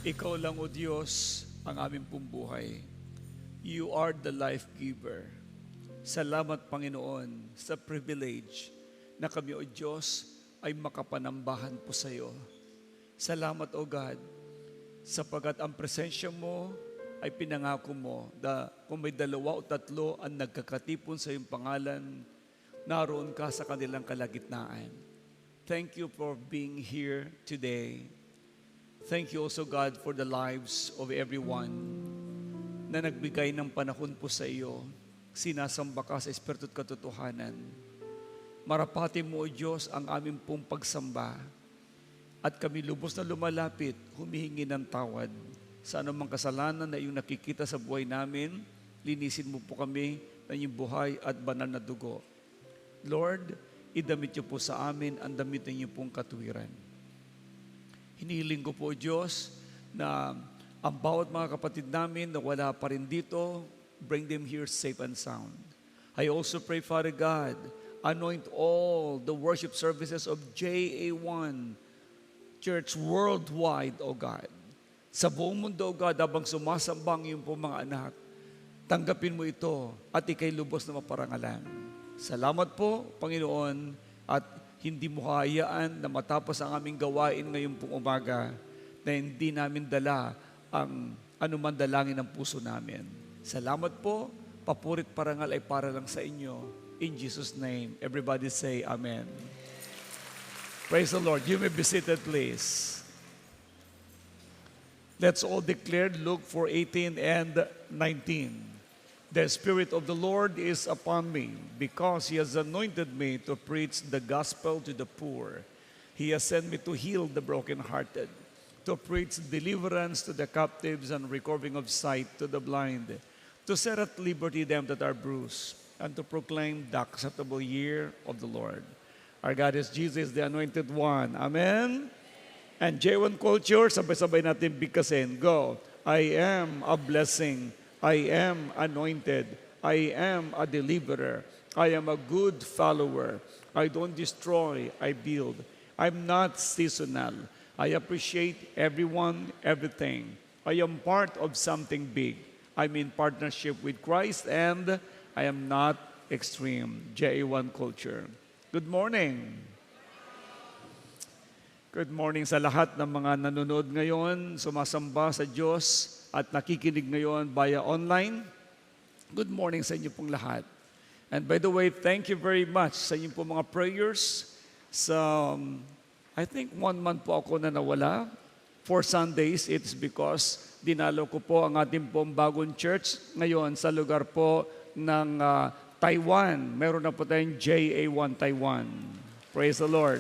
Ikaw lang, O Diyos, ang aming pong buhay. You are the life giver. Salamat, Panginoon, sa privilege na kami, O Diyos, ay makapanambahan po sa iyo. Salamat, O God, sapagat ang presensya mo ay pinangako mo na kung may 2 o 3 ang nagkakatipon sa iyong pangalan, naroon ka sa kanilang kalagitnaan. Thank you for being here today. Thank you also, God, for the lives of everyone na nagbigay ng panahon po sa iyo. Sinasamba ka sa Espiritu at katotohanan. Marapati mo, O Diyos, ang aming pong pagsamba at kami lubos na lumalapit, humihingi ng tawad sa anumang kasalanan na iyong nakikita sa buhay namin. Linisin mo po kami ng iyong buhay at banal na dugo. Lord, idamit niyo po sa amin ang damit niyo pong katuwiran. Hinihiling ko po, Diyos, na ang bawat mga kapatid namin na wala pa rin dito, bring them here safe and sound. I also pray, Father God, anoint all the worship services of JA1 Church worldwide, O God. Sa buong mundo, O God, habang sumasambang yung po mga anak, tanggapin mo ito at ikay lubos na maparangalan. Salamat po, Panginoon, at hindi mo hayaan na matapos ang aming gawain ngayon pong umaga na hindi namin dala ang anuman dalangin ng puso namin. Salamat po, papurit parangal ay para lang sa inyo. In Jesus' name, everybody say Amen. Praise the Lord. You may be seated, please. Let's all declare Luke 4:18 and 19. The Spirit of the Lord is upon me, because He has anointed me to preach the gospel to the poor. He has sent me to heal the brokenhearted, to preach deliverance to the captives and recovering of sight to the blind, to set at liberty them that are bruised, and to proclaim the acceptable year of the Lord. Our God is Jesus, the Anointed One. Amen? And J1 Culture, sabay-sabay natin bigkasin. Go. I am a blessing. I am anointed. I am a deliverer. I am a good follower. I don't destroy, I build. I'm not seasonal. I appreciate everyone, everything. I am part of something big. I'm in partnership with Christ and I am not extreme. J1 Culture. Good morning. Good morning sa lahat ng mga nanonood ngayon, sumasamba sa Diyos at nakikinig ngayon via online. Good morning sa inyo pong lahat. And by the way, thank you very much sa inyong pong mga prayers. I think 1 month po ako na nawala. 4 Sundays, it's because dinalo ko po ang ating pong bagong church ngayon sa lugar po ng Taiwan. Meron na po tayong JA1 Taiwan. Praise the Lord.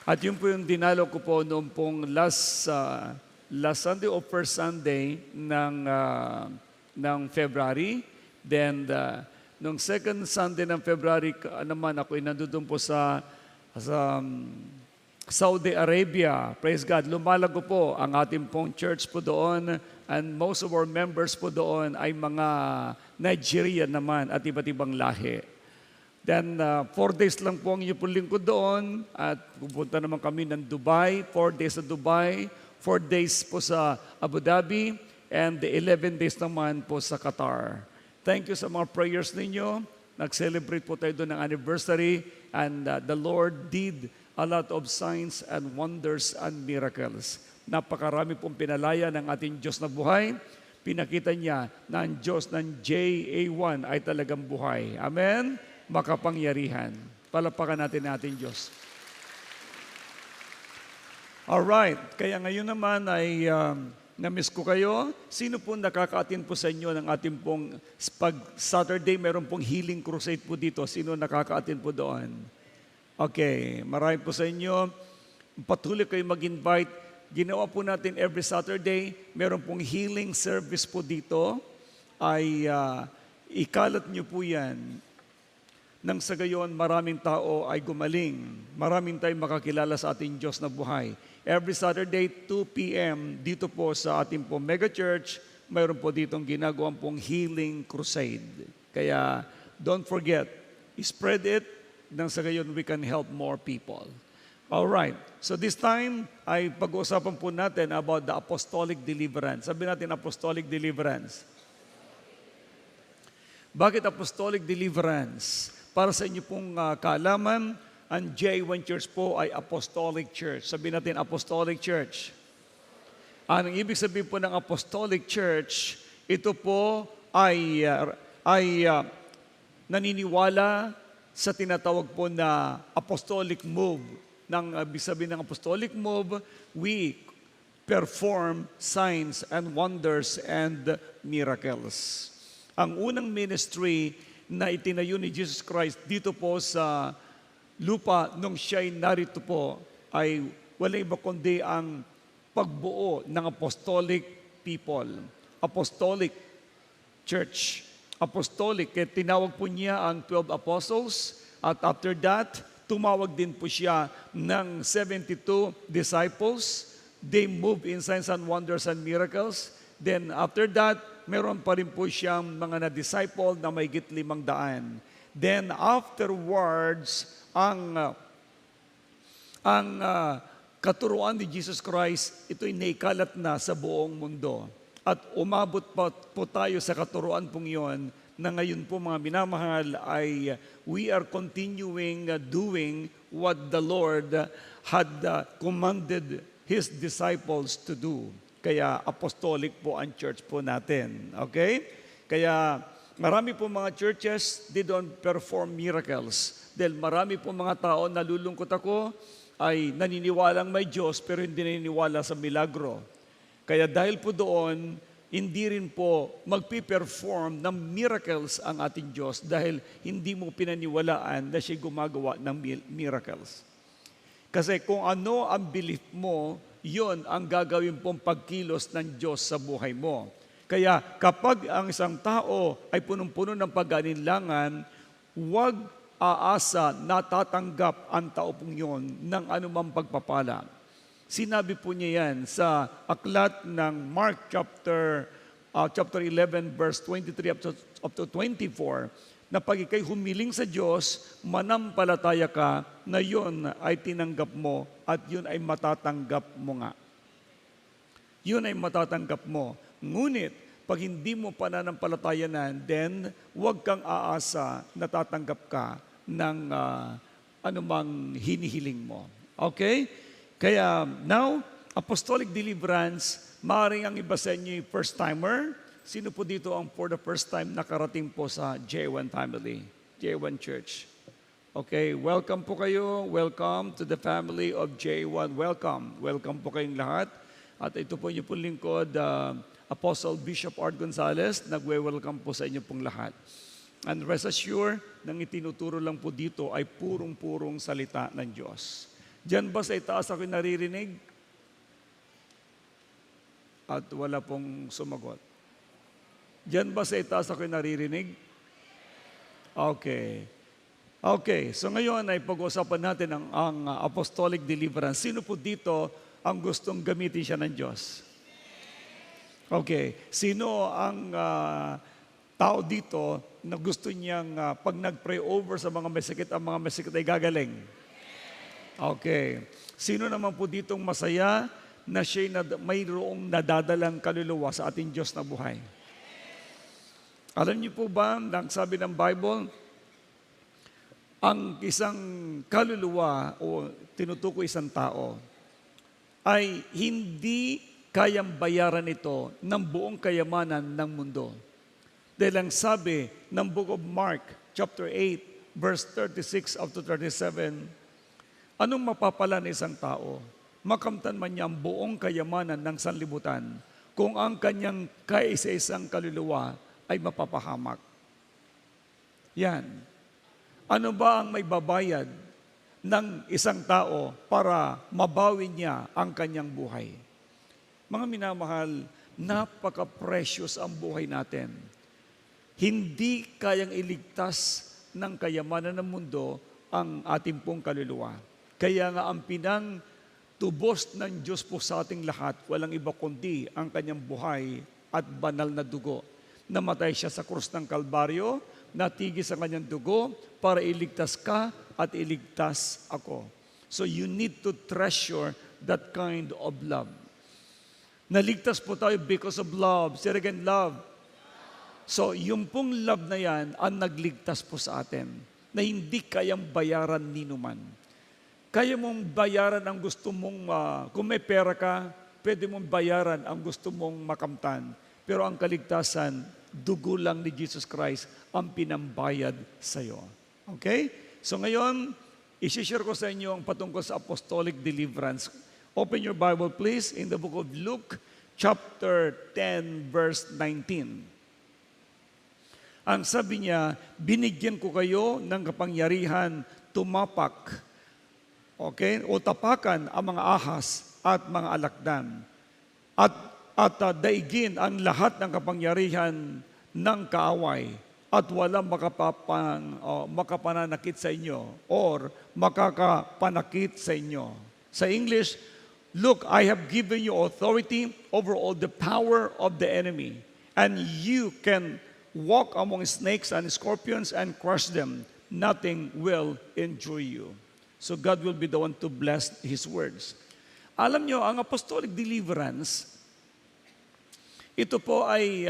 At yun po yung dinalo ko po noong pong last Sunday o first Sunday ng February. Then, nung second Sunday ng February naman, ako ay nandun po sa Saudi Arabia. Praise God. Lumalago po ang ating pong church po doon. And most of our members po doon ay mga Nigerian naman at iba't ibang lahi. Then, 4 days lang po ang inyong pong lingkod doon. At pupunta naman kami ng Dubai. 4 days sa Dubai. 4 days po sa Abu Dhabi. And 11 days naman po sa Qatar. Thank you sa mga prayers ninyo. Nag-celebrate po tayo doon ng anniversary. And the Lord did a lot of signs and wonders and miracles. Napakarami pong pinalaya ng ating Diyos na buhay. Pinakita niya na ang Diyos ng JA1 ay talagang buhay. Amen? Makapangyarihan. Palapakan natin ang ating Diyos. Alright, kaya ngayon naman ay na-miss ko kayo. Sino po nakaka-attend po sa inyo ng ating pong pag Saturday, meron pong healing crusade po dito. Sino nakaka-attend po doon? Okay, marami po sa inyo. Patuloy kayo mag-invite. Ginawa po natin every Saturday, meron pong healing service po dito. Ay ikalat niyo po yan. Nang sa gayon, maraming tao ay gumaling. Maraming tayong makakilala sa ating Diyos na buhay. Every Saturday, 2 p.m., dito po sa ating pong mega church, mayroon po ditong ginagawang pong healing crusade. Kaya, don't forget, spread it, nang sa gayon we can help more people. Alright. So this time, ay pag-uusapan po natin about the apostolic deliverance. Sabi natin apostolic deliverance. Bakit apostolic deliverance? Para sa inyo pong kaalaman, ang J1 Church po ay apostolic church. Sabi natin apostolic church. Ang ibig sabihin po ng apostolic church, ito po ay naniniwala sa tinatawag po na apostolic move. Nang ibig sabihin ng apostolic move, we perform signs and wonders and miracles. Ang unang ministry na itinayo ni Jesus Christ dito po sa lupa nung siya'y narito po ay walang iba kundi ang pagbuo ng apostolic people. Apostolic church. Apostolic, kaya tinawag po niya ang 12 apostles at after that, tumawag din po siya ng 72 disciples. They move in signs and wonders and miracles. Then after that, meron pa rin po siyang mga na-disciple na may higit 500. Then afterwards, ang katuruan ni Jesus Christ, ito'y naikalat na sa buong mundo. At umabot pa po tayo sa katuruan pong iyon na ngayon po mga minamahal ay we are continuing doing what the Lord had commanded His disciples to do. Kaya apostolic po ang church po natin. Okay? Kaya marami po mga churches, they don't perform miracles. Dahil marami po mga tao, nalulungkot ako, ay naniniwalang may Diyos pero hindi naniniwala sa milagro. Kaya dahil po doon, hindi rin po magpiperform ng miracles ang ating Diyos dahil hindi mo pinaniwalaan na siya gumagawa ng miracles. Kasi kung ano ang belief mo, yon ang gagawin pong pagkilos ng Diyos sa buhay mo. Kaya kapag ang isang tao ay punong-puno ng pag-aalinlangan, huwag aasa na tatanggap ang tao pong yon ng anumang pagpapala. Sinabi po niya yan sa aklat ng Mark chapter 11 verse 23 up to 24 na pag ikay humiling sa Diyos, manampalataya ka na yun ay tinanggap mo at yun ay matatanggap mo nga. Yun ay matatanggap mo. Ngunit, pag hindi mo pananampalatayanan, then huwag kang aasa na tatanggap ka ng anumang hinihiling mo. Okay? Kaya now, apostolic deliverance, maaaring ang iba sa inyo first-timer. Sino po dito ang for the first time nakarating po sa J1 family, J1 Church? Okay, welcome po kayo. Welcome to the family of J1. Welcome. Welcome po kayong lahat. At ito po yung pong lingkod, Apostle Bishop Art Gonzalez, nagwe-welcome po sa inyo pong lahat. And rest assured, nang itinuturo lang po dito ay purong-purong salita ng Diyos. Diyan ba sa itaas ako naririnig? At wala pong sumagot. Diyan ba sa itaas ako naririnig? Okay. Okay, so ngayon ay pag-uusapan natin ang apostolic deliverance. Sino po dito ang gustong gamitin siya ng Diyos? Okay, sino ang tao dito na gusto niyang pag nag-pray over sa mga may sakit, ang mga may sakit ay gagaling? Okay. Sino naman po ditong masaya na siya'y mayroong nadadalang kaluluwa sa ating Diyos na buhay? Alam niyo po ba, ang sabi ng Bible, ang isang kaluluwa o tinutukoy isang tao ay hindi kayang bayaran ito ng buong kayamanan ng mundo. Dahil ang sabi ng Book of Mark, chapter 8, verse 36 up to 37, anong mapapala ng isang tao? Makamtan man niya ang buong kayamanan ng sanlibutan kung ang kanyang kaisa-isang kaluluwa ay mapapahamak. Yan. Ano ba ang may babayad ng isang tao para mabawi niya ang kanyang buhay? Mga minamahal, napaka-precious ang buhay natin. Hindi kayang iligtas ng kayamanan ng mundo ang ating pong kaluluwa. Kaya nga ang pinang-tubos ng Diyos po sa ating lahat, walang iba kundi ang kanyang buhay at banal na dugo. Namatay siya sa krus ng Kalbaryo, natigis ang kanyang dugo para iligtas ka at iligtas ako. So you need to treasure that kind of love. Naligtas po tayo because of love. Say again, love. So yung pong love na yan ang nagligtas po sa atin na hindi kayang bayaran ni numan. Kaya mong bayaran ang gusto mong, kung may pera ka, pwede mong bayaran ang gusto mong makamtan. Pero ang kaligtasan, dugo lang ni Jesus Christ ang pinambayad sa iyo. Okay? So ngayon, isi-share ko sa inyo ang patungkol sa apostolic deliverance. Open your Bible please in the book of Luke, chapter 10, verse 19. Ang sabi niya, binigyan ko kayo ng kapangyarihan tumapak, okay, o tapakan ang mga ahas at mga alakdan. At daigin ang lahat ng kapangyarihan ng kaaway at walang makapananakit sa inyo or makakapanakit sa inyo. Sa English, look, I have given you authority over all the power of the enemy, and you can walk among snakes and scorpions and crush them. Nothing will injure you. So God will be the one to bless His words. Alam nyo, ang apostolic deliverance, ito po ay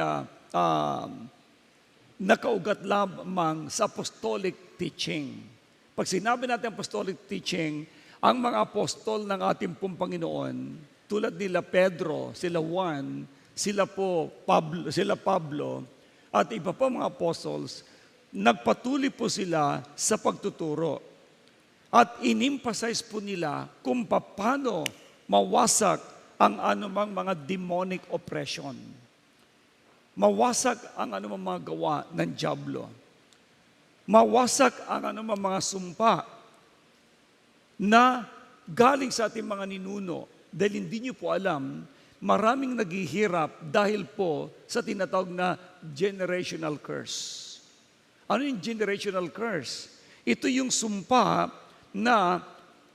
nakaugat lamang sa apostolic teaching. Pag sinabi natin apostolic teaching, ang mga apostol ng ating pong Panginoon, tulad nila Pedro, sila Juan, sila Pablo, at iba pa mga apostles, nagpatuloy po sila sa pagtuturo. At in-emphasize po nila kung paano mawasak ang anumang mga demonic oppression. Mawasak ang anumang mga gawa ng dyablo. Mawasak ang anumang mga sumpa na galing sa ating mga ninuno. Dahil hindi nyo po alam, maraming naghihirap dahil po sa tinatawag na generational curse. Ano yung generational curse? Ito yung sumpa na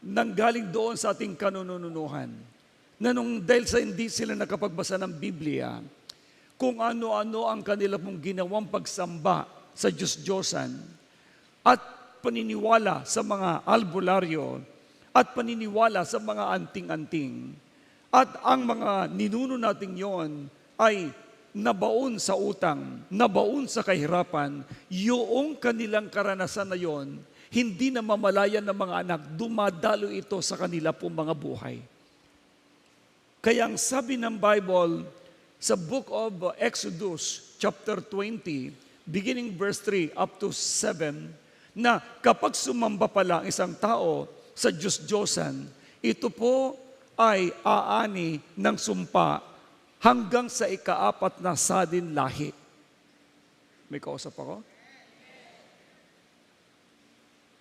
nanggaling doon sa ating kanununuhan. Na dahil sa hindi sila nakapagbasa ng Biblia, kung ano-ano ang kanila pong ginawang pagsamba sa Diyos-Diyosan at paniniwala sa mga albularyo at paniniwala sa mga anting-anting. At ang mga ninuno natin yon ay nabaon sa utang, nabaon sa kahirapan, yung kanilang karanasan na yon, hindi na mamalayan ng mga anak, dumadalo ito sa kanila pong mga buhay. Kaya ang sabi ng Bible, sa book of Exodus, chapter 20, beginning verse 3 up to 7, na kapag sumamba pala ang isang tao sa Diyos-Diyosan, ito po ay aani ng sumpa hanggang sa ikaapat na sadin lahi. May kausap ako?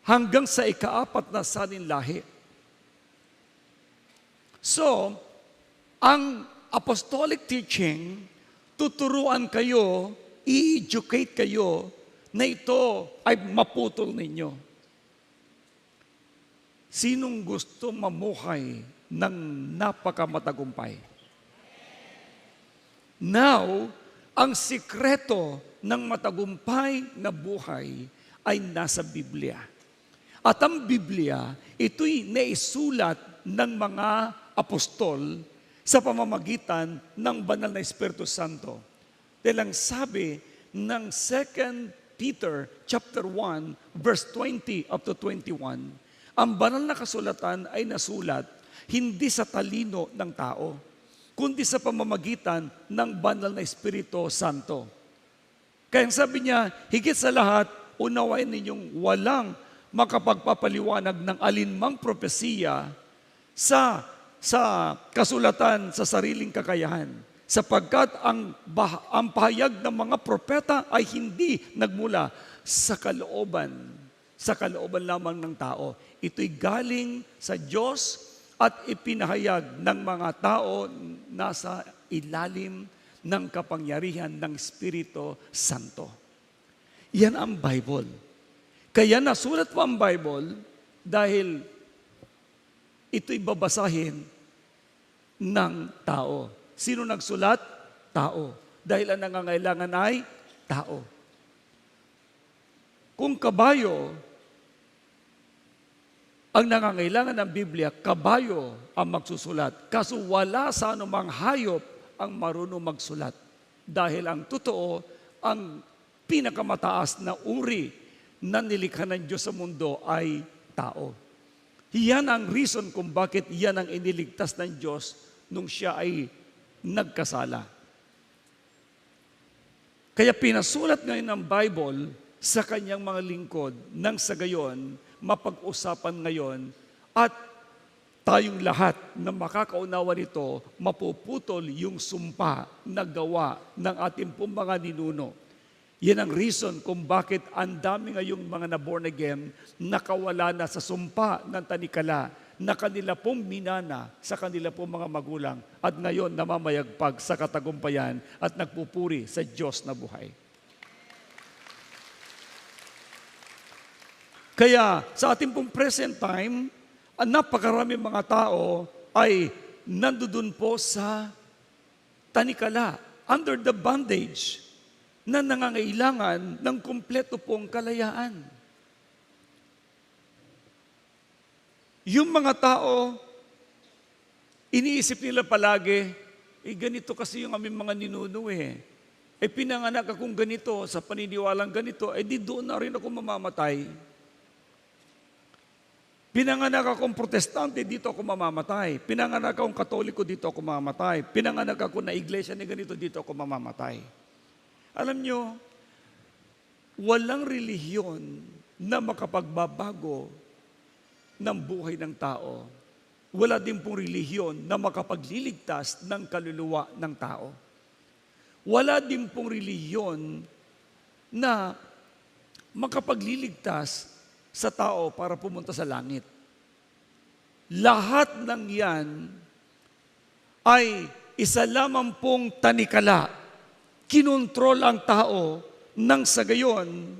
Hanggang sa ikaapat na sadin lahi. So, ang apostolic teaching, tuturuan kayo, i-educate kayo na ito ay maputol ninyo. Sinong gusto mamuhay ng napakamatagumpay? Now, ang sikreto ng matagumpay na buhay ay nasa Biblia. At ang Biblia, ito'y naisulat ng mga apostol sa pamamagitan ng banal na Espiritu Santo. Dahil ang sabi ng 2 Peter chapter 1, verse 20 up to 21, ang banal na kasulatan ay nasulat hindi sa talino ng tao, kundi sa pamamagitan ng banal na Espiritu Santo. Kaya sabi niya, higit sa lahat, unawain ninyong walang makapagpapaliwanag ng alinmang propesiya sa kasulatan sa sariling kakayahan, sapagkat ang pahayag ng mga propeta ay hindi nagmula sa kalooban lamang ng tao. Ito'y galing sa Diyos at ipinahayag ng mga tao nasa ilalim ng kapangyarihan ng Espiritu Santo. Yan ang Bible. Kaya nasulat po ang Bible dahil ito'y babasahin ng tao. Sino nagsulat? Tao. Dahil ang nangangailangan ay tao. Kung kabayo Ang nangangailangan ng Biblia, kabayo ang magsusulat. Kaso wala sa anumang hayop ang marunong magsulat. Dahil ang totoo, ang pinakamataas na uri na nilikha ng Diyos sa mundo ay tao. Yan ang reason kung bakit yan ang iniligtas ng Diyos nung siya ay nagkasala. Kaya pinasulat ngayon ng Bible sa kanyang mga lingkod nang sa gayon, mapag-usapan ngayon at tayong lahat na makakaunawa nito, mapuputol yung sumpa na gawa ng ating pong mga ninuno. Yan ang reason kung bakit ang dami ngayong mga na-born again nakawala na sa sumpa ng tanikala na kanila pong minana sa kanila pong mga magulang at ngayon namamayagpag sa katagumpayan at nagpupuri sa Diyos na buhay. Kaya sa ating pong present time, ang napakarami mga tao ay nandoon po sa tanikala, under the bondage, na nangangailangan ng kumpleto pong kalayaan. Yung mga tao, iniisip nila palagi, ganito kasi yung aming mga ninuno pinanganak akong ganito, sa paniniwalang ganito, di doon na rin ako mamamatay. Pinanganak akong protestante, dito ako mamamatay. Pinanganak akong katoliko, dito ako mamamatay. Pinanganak ako na iglesia ni ganito, dito ako mamamatay. Alam nyo, walang relihiyon na makapagbabago ng buhay ng tao. Wala din pong relihiyon na makapagliligtas ng kaluluwa ng tao. Wala din pong relihiyon na makapagliligtas sa tao para pumunta sa langit. Lahat ng yan ay isa lamang pong tanikala. Kinontrol ang tao nang sa gayon,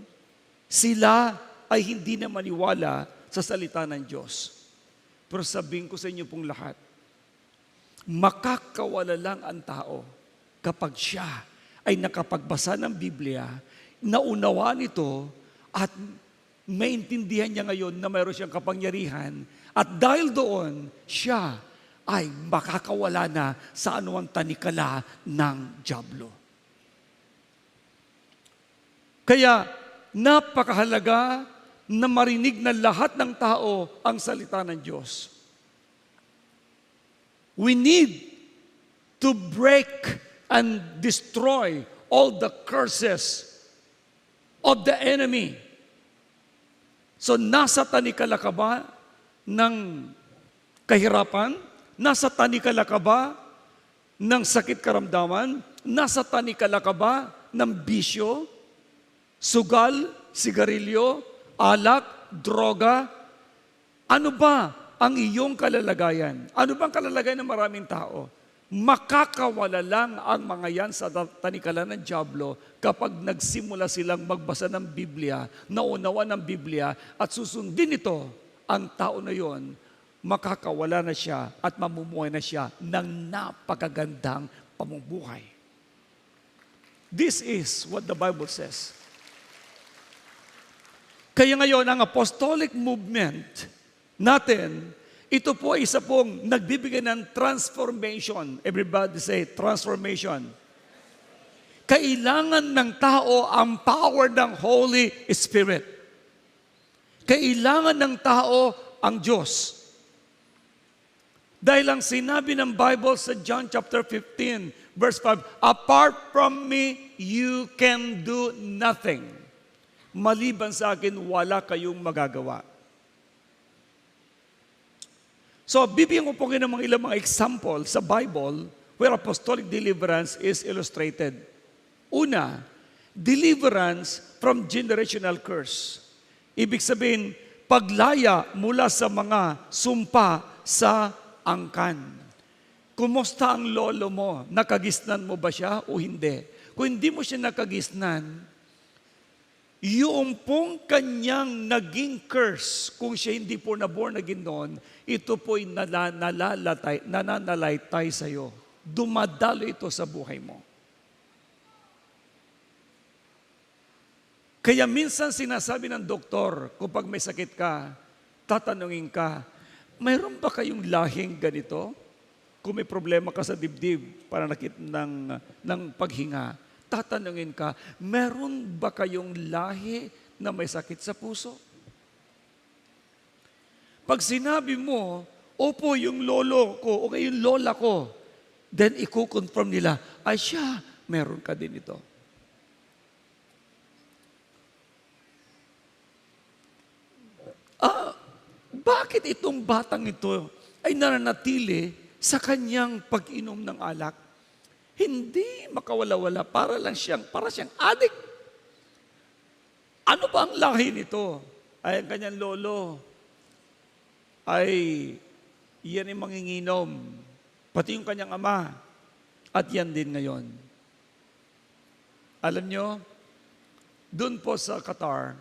sila ay hindi na maniwala sa salita ng Diyos. Pero sabihin ko sa inyo pong lahat, makakawala lang ang tao kapag siya ay nakapagbasa ng Biblia, naunawaan ito at maintindihan niya ngayon na mayroon siyang kapangyarihan at dahil doon, siya ay makakawala na sa anumang tanikala ng dyablo. Kaya napakahalaga na marinig na lahat ng tao ang salita ng Diyos. We need to break and destroy all the curses of the enemy. So nasa tanikala ka ba ng kahirapan? Nasa tanikala ka ba ng sakit karamdaman? Nasa tanikala ka ba ng bisyo? Sugal, sigarilyo, alak, droga? Ano ba ang iyong kalalagayan? Ano bang kalalagayan ng maraming tao? Makakawala lang ang mga yan sa tanikala ng dyablo kapag nagsimula silang magbasa ng Biblia, naunawa ng Biblia, at susundin ito, ang tao na yon, makakawala na siya at mamumuhay na siya ng napakagandang pamumuhay. This is what the Bible says. Kaya ngayon, ang apostolic movement natin, ito po ay isa pong nagbibigay ng transformation. Everybody say, transformation. Kailangan ng tao ang power ng Holy Spirit. Kailangan ng tao ang Diyos. Dahil ang sinabi ng Bible sa John chapter 15, verse 5, apart from me, you can do nothing. Maliban sa akin, wala kayong magagawa. So, bibigyan ko po kayo ng mga ilang mga example sa Bible where apostolic deliverance is illustrated. Una, deliverance from generational curse. Ibig sabihin, paglaya mula sa mga sumpa sa angkan. Kumusta ang lolo mo? Nakagisnan mo ba siya o hindi? Kung hindi mo siya nakagisnan, yung pong kanyang naging curse, kung siya hindi po na-born again noon, ito po'y nananalaytay sa'yo. Dumadalo ito sa buhay mo. Kaya minsan sinasabi ng doktor, kapag may sakit ka, tatanungin ka, mayroon ba kayong lahing ganito? Kung may problema ka sa dibdib, pananakit ng paghinga, tatanungin ka, meron ba kayong lahi na may sakit sa puso? Pag sinabi mo, opo, yung lolo ko, o yung lola ko, then i-confirm nila, ay siya, meron ka din ito. Bakit itong batang ito ay nananatili sa kanyang pag-inom ng alak? Hindi makawala-wala, para siyang addict. Ano ba ang lahi nito? Ay ang kanyang lolo ay yan ay manginginom. Pati yung kanyang ama. At yan din ngayon. Alam nyo, doon po sa Qatar,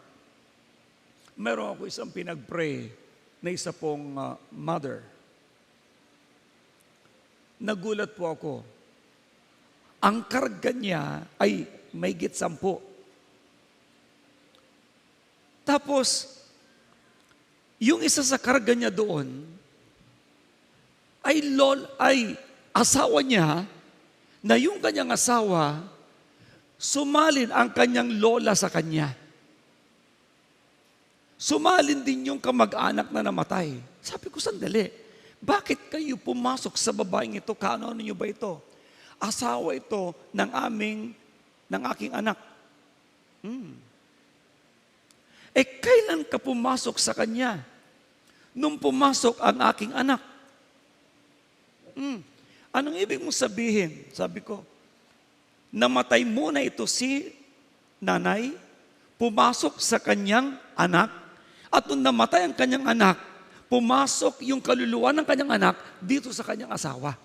meron ako isang pinag-pray na isa pong mother. Nagulat po ako. Ang karga niya ay mahigit 10. Tapos, yung isa sa karga niya doon, ay asawa niya, na yung kanyang asawa, sumalin ang kanyang lola sa kanya. Sumalin din yung kamag-anak na namatay. Sabi ko, sandali, bakit kayo pumasok sa babaeng ito? Kaano niyo ba ito? Asawa ito ng aking anak. Kailan ka pumasok sa kanya? Nung pumasok ang aking anak. Anong ibig mong sabihin? Sabi ko, namatay muna ito si nanay, pumasok sa kanyang anak, at nung namatay ang kanyang anak, pumasok yung kaluluwa ng kanyang anak dito sa kanyang asawa.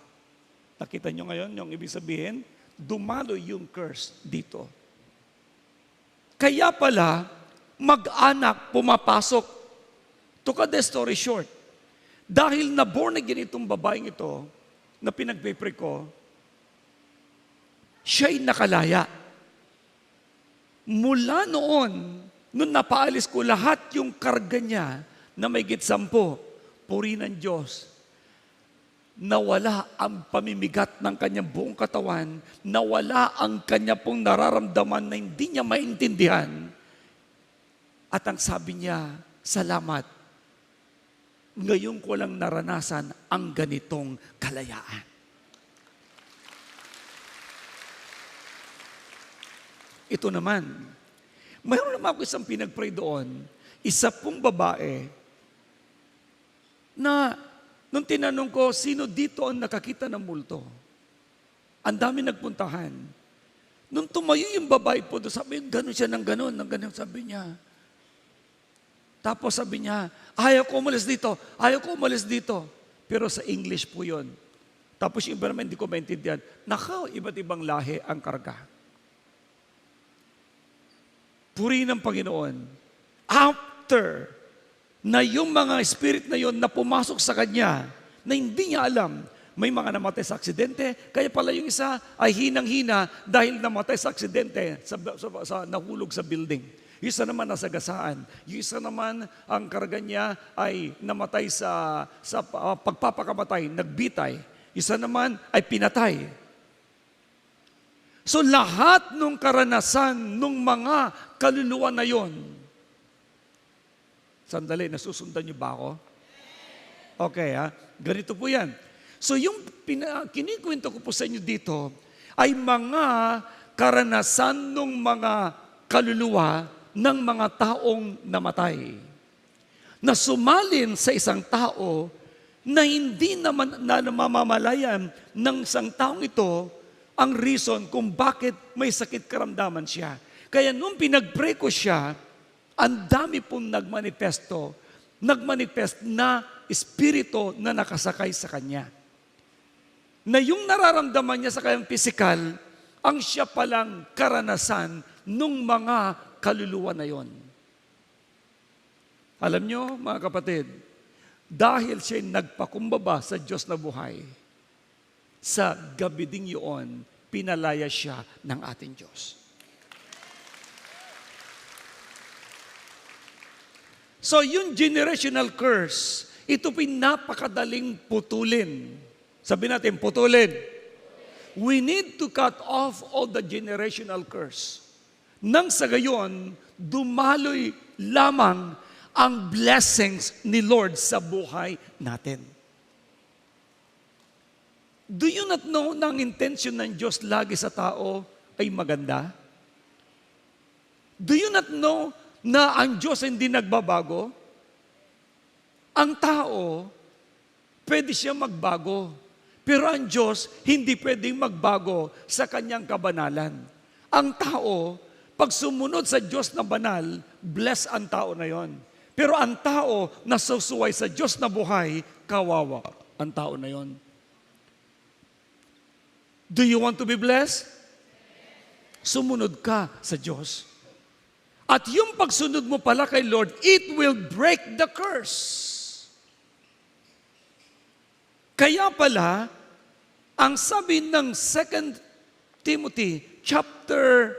Nakita nyo ngayon yung ibig sabihin? Dumalo yung curse dito. Kaya pala, mag-anak pumapasok. To cut the story short, dahil na born again itong babaeng ito, na pinagpipre ko, siya'y nakalaya. Mula noon, nung napaalis ko lahat yung karga niya na may 10, puri ng Diyos, nawala ang pamimigat ng kanyang buong katawan, nawala ang kanya pong nararamdaman na hindi niya maintindihan. At ang sabi niya, salamat, ngayon ko lang naranasan ang ganitong kalayaan. Ito naman, mayroon naman ako isang pinag-pray doon, isa pong babae, na nung tinanong ko, sino dito ang nakakita ng multo? Ang dami nagpuntahan. Nung tumayo yung babae po doon, sabi, gano'n siya ng gano'n, sabi niya. Tapos sabi niya, ayaw ko umalis dito. Pero sa English po yun. Tapos yung iba naman, hindi ko maintindihan. Nakaw, iba't ibang lahi ang karga. Puri ng Panginoon. After na yung mga spirit na yun na pumasok sa kanya, na hindi niya alam, may mga namatay sa aksidente, kaya pala yung isa ay hinang-hina dahil namatay sa aksidente, sa nahulog sa building. Yung isa naman nasagasaan. Yung isa naman, ang karga niya ay namatay sa pagpapakamatay, nagbitay. Isa naman ay pinatay. So lahat ng karanasan ng mga kaluluwa na yon. Sandali, nasusundan niyo ba ako? Okay, ganito po yan. So yung kinikwento ko po sa inyo dito ay mga karanasan ng mga kaluluwa ng mga taong namatay. Na sumalin sa isang tao na hindi naman na namamalayan ng isang taong ito ang reason kung bakit may sakit karamdaman siya. Kaya nung pinag-pray ko siya, ang dami pong nagmanifest na espiritu na nakasakay sa kanya. Na yung nararamdaman niya sa kanyang pisikal, ang siya palang karanasan nung mga kaluluwa na yon. Alam nyo, mga kapatid, dahil siya nagpakumbaba sa Diyos na buhay, sa gabi ding yun, pinalaya siya ng ating Diyos. So yung generational curse, ito pinapakadaling putulin. Sabi natin, putulin. We need to cut off all the generational curse. Nang sa gayon, dumaloy lamang ang blessings ni Lord sa buhay natin. Do you not know na ang intention ng Diyos lagi sa tao ay maganda? Do you not know na ang Diyos hindi nagbabago? Ang tao, pwede siya magbago. Pero ang Diyos, hindi pwedeng magbago sa kanyang kabanalan. Ang tao, pag sumunod sa Diyos na banal, bless ang tao na yon. Pero ang tao na susuway sa Diyos na buhay, kawawa ang tao na yon. Do you want to be blessed? Sumunod ka sa Diyos. At yung pagsunod mo pala kay Lord, it will break the curse. Kaya pala, ang sabi ng 2 Timothy chapter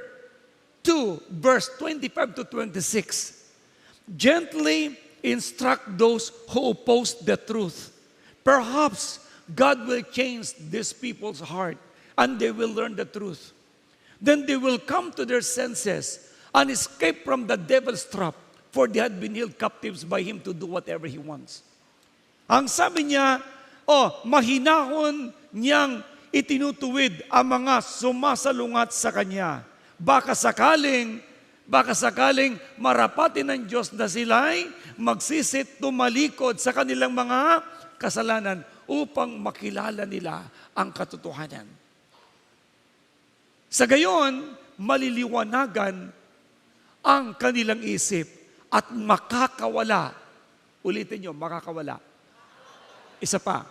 2, verse 25 to 26, gently instruct those who oppose the truth. Perhaps God will change these people's heart and they will learn the truth. Then they will come to their senses and escape from the devil's trap, for they had been held captives by him to do whatever he wants. Ang sabi niya, mahinahon niyang itinutuwid ang mga sumasalungat sa kanya. Baka sakaling marapatin ng Diyos na sila'y magsisit tumalikod sa kanilang mga kasalanan upang makilala nila ang katotohanan. Sa gayon, maliliwanagan ang kanilang isip at makakawala. Ulitin nyo, makakawala. Isa pa.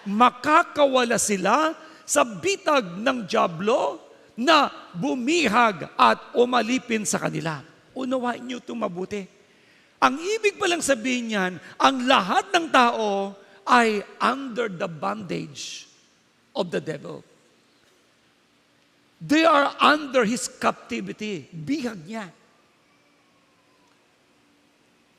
Makakawala sila sa bitag ng dyablo na bumihag at umalipin sa kanila. Unawain nyo itong mabuti. Ang ibig palang sabihin niyan, ang lahat ng tao ay under the bondage of the devil. They are under his captivity. Bihag niya.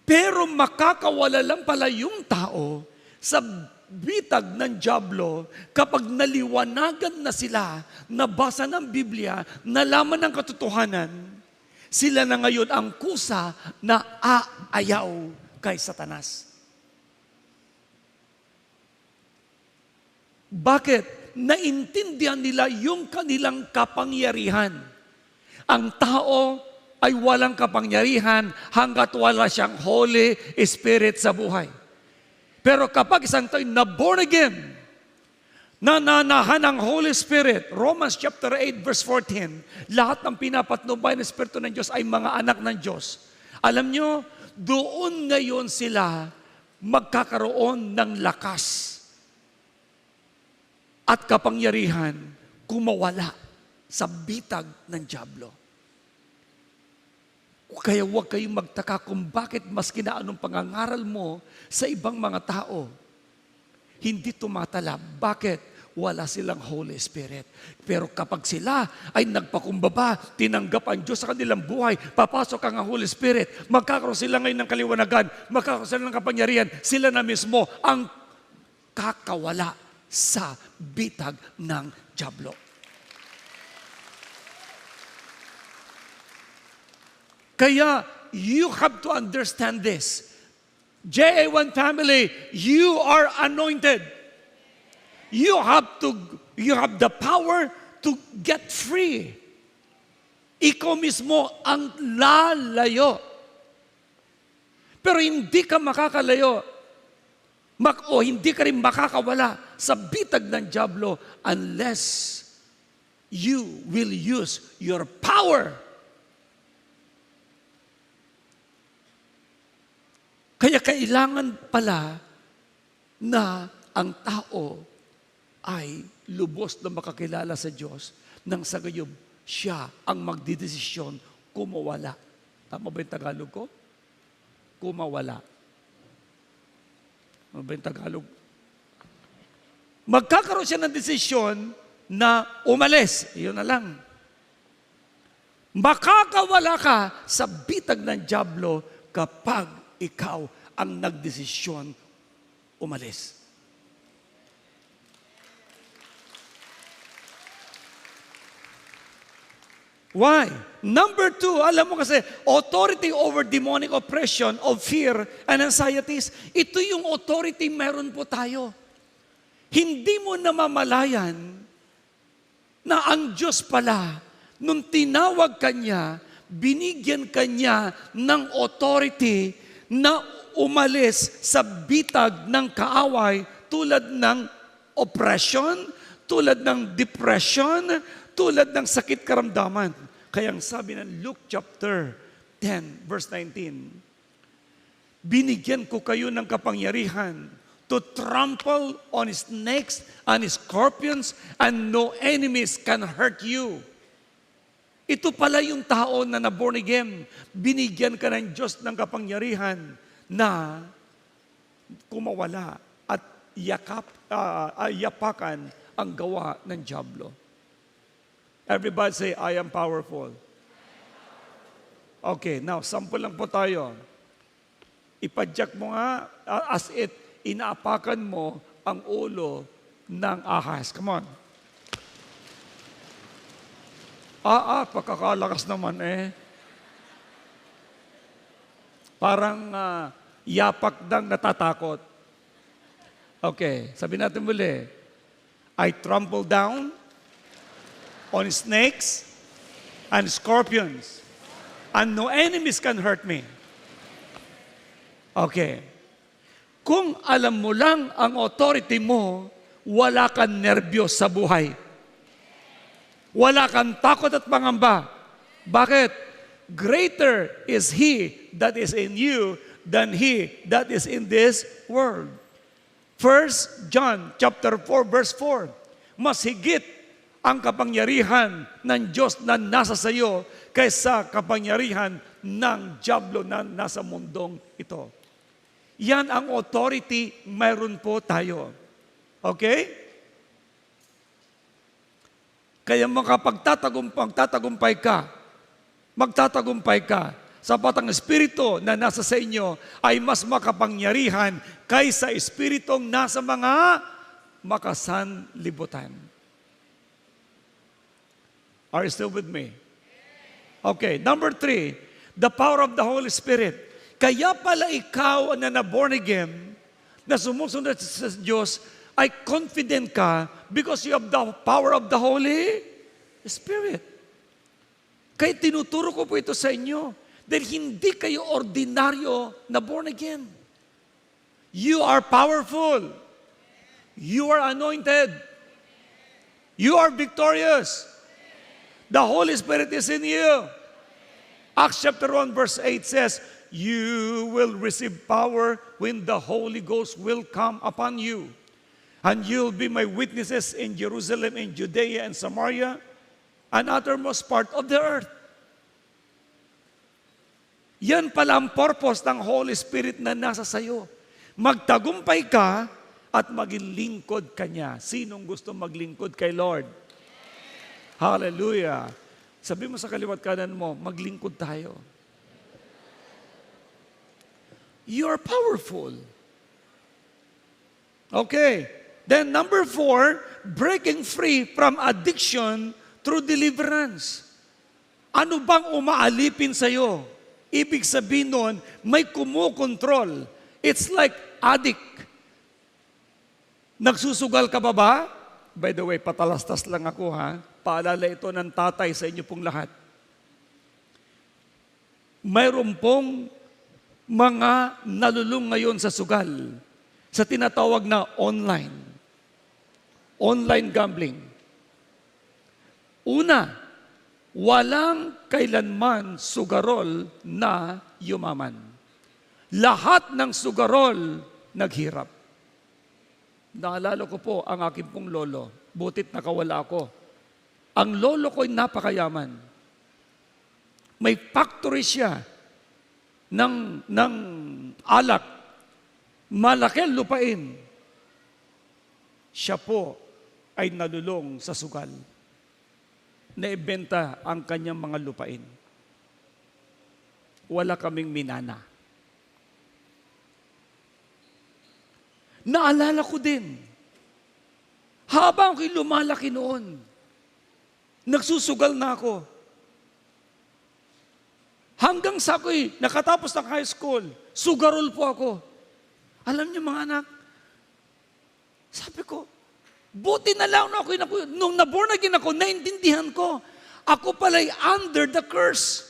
Pero makakawala lang pala yung tao sa bitag ng dyablo kapag naliwanagan na sila, nabasa ng Biblia, nalaman ng katotohanan, sila na ngayon ang kusa na aayaw kay Satanas. Bakit? Naintindihan nila yung kanilang kapangyarihan. Ang tao ay walang kapangyarihan hanggat wala siyang Holy Spirit sa buhay. Pero kapag isang tayo na born again, nananahan ng Holy Spirit, Romans chapter 8 verse 14, lahat ng pinapatnubay ng Espiritu ng Diyos ay mga anak ng Diyos. Alam nyo, doon ngayon sila magkakaroon ng lakas at kapangyarihan kumawala sa bitag ng dyablo. Kaya huwag kayong magtaka kung bakit maski na anong pangangaral mo sa ibang mga tao, hindi tumatala. Bakit? Wala silang Holy Spirit. Pero kapag sila ay nagpakumbaba, tinanggap ang Diyos sa kanilang buhay, papasok ang Holy Spirit, magkakaroon sila ngayon ng kaliwanagan, magkakaroon sila ng kapangyarihan, sila na mismo ang kakawala sa bitag ng dyablo. Kaya, you have to understand this. JA1 family, you are anointed. You have the power to get free. Ikaw mismo ang lalayo. Pero hindi ka makakalayo. O hindi ka rin makakawala sa bitag ng dyablo unless you will use your power. Kaya kailangan pala na ang tao ay lubos na makakilala sa Diyos nang sa gayon siya ang magdidesisyon kumawala. Tama ba yung Tagalog ko? Kumawala. Ano ba yung Tagalog? Magkakaroon siya ng desisyon na umalis. Iyon na lang. Makakawala ka sa bitag ng dyablo kapag ikaw ang nagdesisyon umalis. Why? Number 2, alam mo kasi, authority over demonic oppression of fear and anxieties. Ito yung authority meron po tayo. Hindi mo namamalayan na ang Diyos pala, nung tinawag kanya, binigyan kanya ng authority na umalis sa bitag ng kaaway tulad ng oppression, tulad ng depression, tulad ng sakit karamdaman. Kaya ang sabi ng Luke chapter 10, verse 19, binigyan ko kayo ng kapangyarihan to trample on snakes and scorpions and no enemies can hurt you. Ito pala yung tao na na-born again. Binigyan ka ng Diyos ng kapangyarihan na kumawala at yapakan ang gawa ng dyablo. Everybody say, I am powerful. Okay, now, sample lang po tayo. Ipadyak mo nga, as it, inaapakan mo ang ulo ng ahas. Come on. Pagkakalakas naman eh. Parang yapak ng natatakot. Okay, sabi natin muli. I trample down on snakes and scorpions, and no enemies can hurt me. Okay. Kung alam mo lang ang authority mo, wala kang nerbiyos sa buhay. Wala kang takot at pangamba. Bakit? Greater is He that is in you than he that is in this world. 1 John chapter 4 verse 4. Mas higit ang kapangyarihan ng Diyos na nasa sayo kaysa kapangyarihan ng dyablo na nasa mundong ito. Yan ang authority mayroon po tayo. Okay? Kaya magtatagumpay ka, sapat ang Espiritu na nasa sa inyo ay mas makapangyarihan kaysa Espiritong nasa mga makasanlibutan. Are you still with me? Okay, number 3, the power of the Holy Spirit. Kaya pala ikaw na na-born again, na sumusunod sa Diyos, ay confident ka because you have the power of the Holy Spirit. Kaya tinuturo ko po ito sa inyo dahil hindi kayo ordinaryo na born again. You are powerful. You are anointed. You are victorious. The Holy Spirit is in you. Acts chapter 1 verse 8 says, you will receive power when the Holy Ghost will come upon you. And you'll be my witnesses in Jerusalem, in Judea, and Samaria, and uttermost part of the earth. Yan pala ang purpose ng Holy Spirit na nasa sayo. Magtagumpay ka at maging lingkod ka niya. Sinong gusto maglingkod kay Lord? Hallelujah. Sabi mo sa kaliwat kanan mo, maglingkod tayo. You are powerful. Okay. Then number 4, breaking free from addiction through deliverance. Ano bang umaalipin sa'yo? Ibig sabihin nun, may kumukontrol. It's like addict. Nagsusugal ka ba? By the way, patalastas lang ako ha. Paalala ito ng tatay sa inyo pong lahat. Mayroon pong mga nalulung ngayon sa sugal, sa tinatawag na online gambling. Una, walang kailanman sugarol na yumaman. Lahat ng sugarol naghirap. Naalala ko po ang aking pong lolo. Butit nakawala ako. Ang lolo ko'y napakayaman. May factory siya ng alak. Malaki lupain. Siya po ay nalulong sa sugal. Naibenta ang kanyang mga lupain. Wala kaming minana. naalala ko din, habang ako'y lumalaki noon, nagsusugal na ako. Hanggang sa ako'y nakatapos ng high school, sugarol po ako. Alam niyo mga anak, sabi ko, buti na lang na ako, nung naborn again ako, naintindihan ko, ako pala'y under the curse.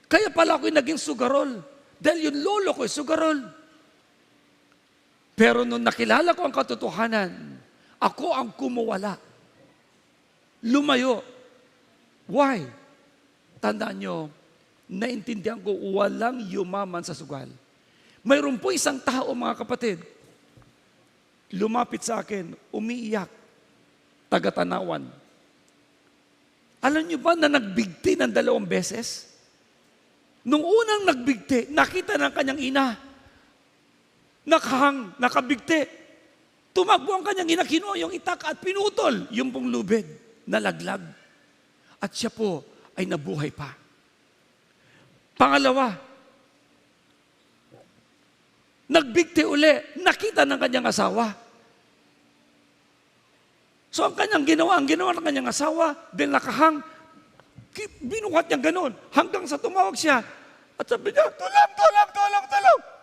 Kaya pala ako'y naging sugarol. Dahil yung lolo ko'y sugarol. Pero nung nakilala ko ang katotohanan, ako ang kumuwala. Lumayo. Why? Tandaan nyo, naintindihan ko, walang yumaman sa sugal. Mayroon po isang tao, mga kapatid, lumapit sa akin, umiiyak, taga-Tanawan. Alam niyo ba na nagbigti ng 2 beses? Nung unang nagbigti, nakita ng kanyang ina, nakabigti. Tumakbo ang kanyang ina, kinuha yung itak at pinutol yung pong lubid, nalaglag. At siya po ay nabuhay pa. Pangalawa, nagbigti uli, nakita ng kanyang asawa. So ang ginawa ng kanyang asawa, din nakahang, binuhat niya ganon, hanggang sa tumawag siya, at sabi niya, tulong.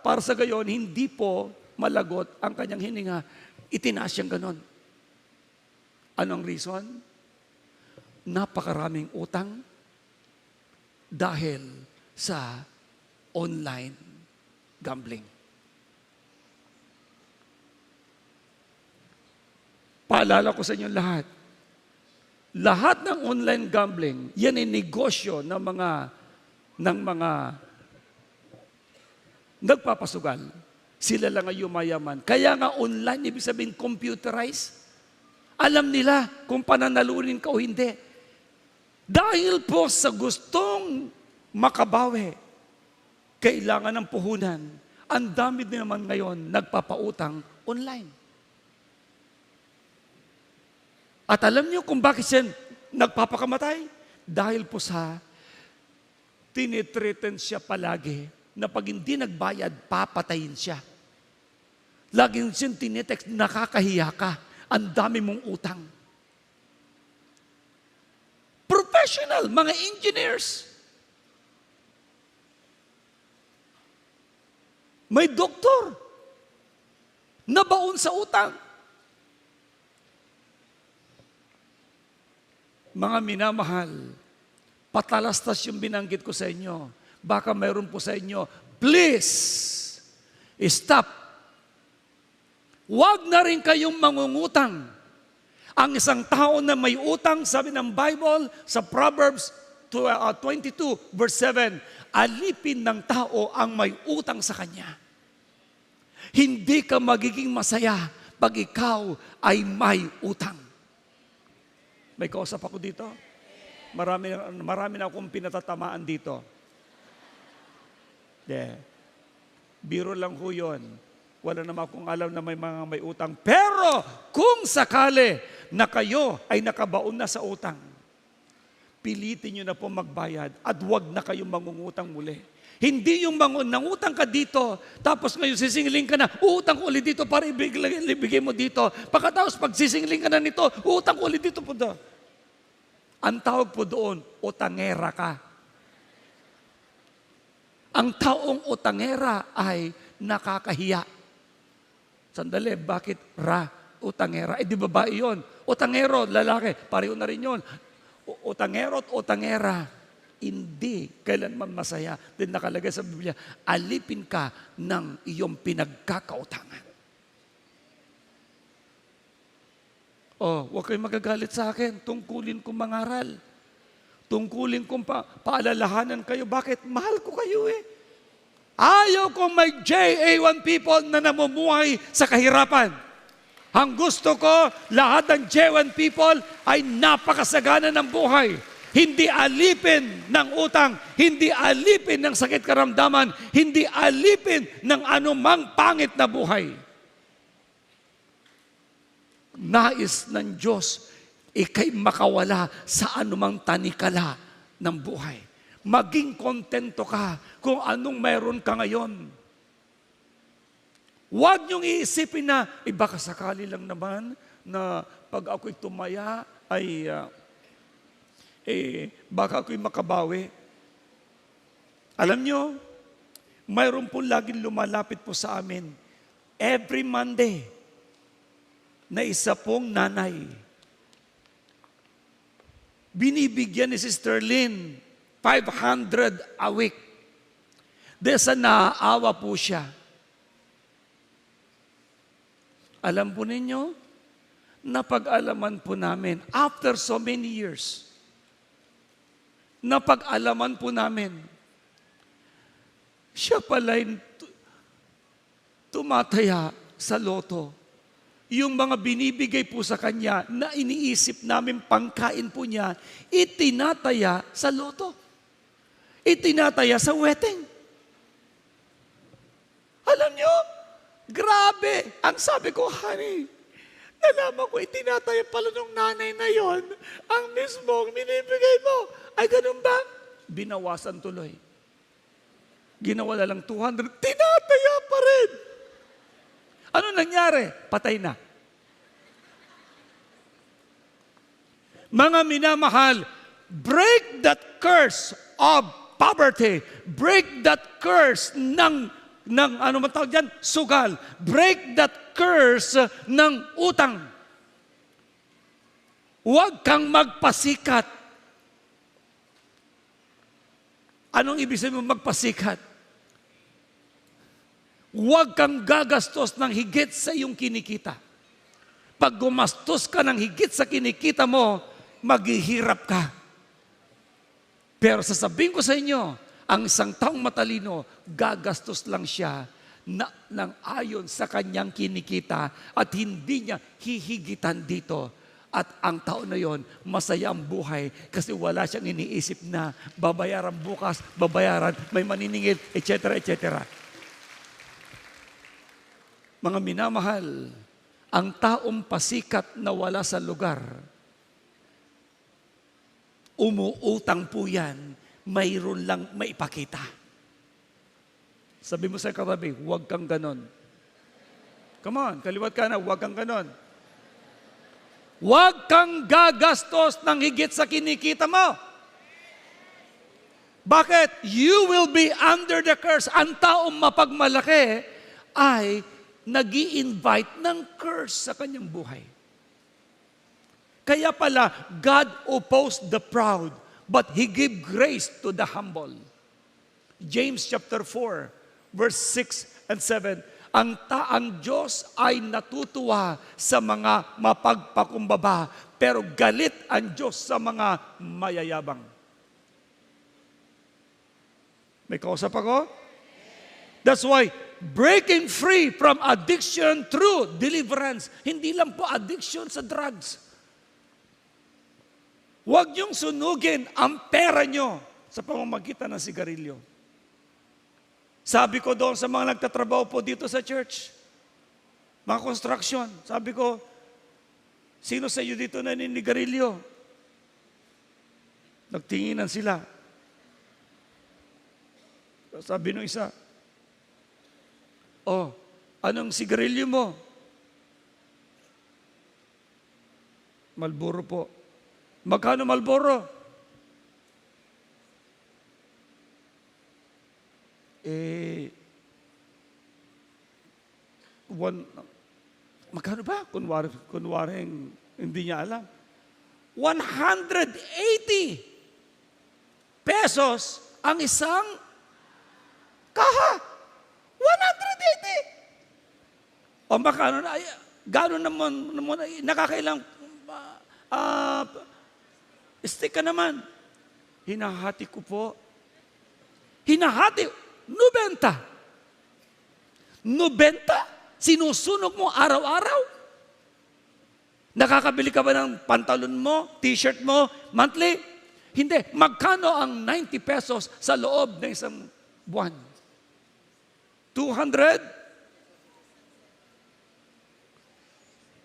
Para sa gayon, hindi po malagot ang kanyang hininga, itinaas siyang ganon. Anong reason? Napakaraming utang dahil sa online gambling. Paalala ko sa inyo lahat ng online gambling, yan ay negosyo ng mga nagpapasugal. Sila lang ay yumayaman. Kaya nga online, ibig sabihin computerized. Alam nila kung pananalunin ka o hindi. Dahil po sa gustong makabawi, kailangan ng puhunan. Ang dami din naman ngayon nagpapautang online. At alam niyo kung bakit siya nagpapakamatay? Dahil po sa tinitreaten siya palagi na pag hindi nagbayad, papatayin siya. Laging siyang tinitext, nakakahiya ka, ang dami mong utang. Professional, mga engineers. May doktor, nabaon sa utang. Mga minamahal, patalastas yung binanggit ko sa inyo. Baka mayroon po sa inyo, please, stop. Huwag na rin kayong mangungutang. Ang isang tao na may utang, sabi ng Bible, sa Proverbs 22, verse 7, alipin ng tao ang may utang sa kanya. Hindi ka magiging masaya pag ikaw ay may utang. May kausap ako dito. Marami na akong pinatatamaan dito. Biro lang ho yun. Wala naman akong alam na may utang. Pero kung sakali na kayo ay nakabaon na sa utang, pilitin nyo na po magbayad at huwag na kayong mangungutang muli. Hindi yung nangutang ka dito, tapos ngayon sisingling ka na, utang ko ulit dito para ibigay mo dito. Pagkatapos pag sisingling ka na nito, utang ko ulit dito po doon. Ang tawag po doon, utangera ka. Ang taong utangera ay nakakahiya. Sandali, bakit utangera? Di babae yun. Utangero, lalaki, pareho na rin yun. Utangero at utangera, hindi kailanman masaya. Din nakalagay sa Biblia, alipin ka ng iyong pinagkakautangan. Huwag kayong magagalit sa akin. Tungkulin kong mangaral. Tungkulin kong paalalahanan kayo. Bakit? Mahal ko kayo eh. Ayaw kong may JA1 people na namumuhay sa kahirapan. Ang gusto ko, lahat ng JA1 people ay napakasagana ng buhay. Hindi alipin ng utang, hindi alipin ng sakit karamdaman, hindi alipin ng anumang pangit na buhay. Nais ng Diyos, ikay makawala sa anumang tanikala ng buhay. Maging kontento ka kung anong mayroon ka ngayon. Huwag niyong iisipin na, baka sakali lang naman na pag ako'y tumaya, ay baka ako'y makabawi. Alam niyo, mayroon po laging lumalapit po sa amin every Monday na isa pong nanay. Binibigyan ni Sister Lynn 500 a week. Dahil sa naaawa po siya. Alam po ninyo, napag-alaman po namin, after so many years, napag-alaman po namin, siya pala'y tumataya sa loto. Yung mga binibigay po sa kanya na iniisip namin pangkain po niya, itinataya sa loto. Itinataya sa wedding. Alam niyo, grabe. Ang sabi ko, honey, nalaman ko, itinataya pala nung nanay na yon, ang mismong binibigay mo. Ay, ganun ba? Binawasan tuloy. Ginawa na lang 200, tinataya pa rin. Ano nangyari? Patay na. Mga minamahal, break that curse of poverty. Break that curse ng ano man tawag dyan? Sugal. Break that curse ng utang. Huwag kang magpasikat. Anong ibig sabihin mo magpasikat? Huwag kang gagastos ng higit sa iyong kinikita. Pag gumastos ka ng higit sa kinikita mo, maghihirap ka. Pero sasabihin ko sa inyo, ang isang taong matalino, gagastos lang siya ng ayon sa kanyang kinikita at hindi niya hihigitan dito. At ang taon na yon, masaya ang buhay kasi wala siyang iniisip na babayaran bukas, babayaran, may maniningil, etc., etc. Mga minamahal, ang taong pasikat na wala sa lugar, umuutang po yan, mayroon lang maipakita. Sabi mo sa katabi, huwag kang ganon. Come on, kaliwat ka na, huwag kang ganon. Huwag kang gagastos ng higit sa kinikita mo. Bakit? You will be under the curse. Ang taong mapagmalaki ay nag-i-invite ng curse sa kanyang buhay. Kaya pala, God opposed the proud, but He give grace to the humble. James chapter 4, verse 6 and 7. Ang Diyos ay natutuwa sa mga mapagpakumbaba, pero galit ang Diyos sa mga mayayabang. May kausap ako? That's why, breaking free from addiction through deliverance. Hindi lang po addiction sa drugs. Huwag niyong sunugin ang pera niyo sa pamamagitan ng sigarilyo. Sabi ko doon sa mga nagtatrabaho po dito sa church, mga construction, sabi ko, sino sa iyo dito naninigarilyo? Nagtinginan sila. Sabi nung isa, oh, anong sigarilyo mo? Marlboro po. Magkano Marlboro? Magkano ba? Kunwari hindi niya alam. 180 pesos ang isang kaha. 180! O magkano na, gano'n naman nakakailang stick ka naman. Hinahati ko po. Hinahati. 90. Sinusunog mo araw-araw? Nakakabili ka ba ng pantalon mo, t-shirt mo, monthly? Hindi. Magkano ang 90 pesos sa loob ng isang buwan? 200?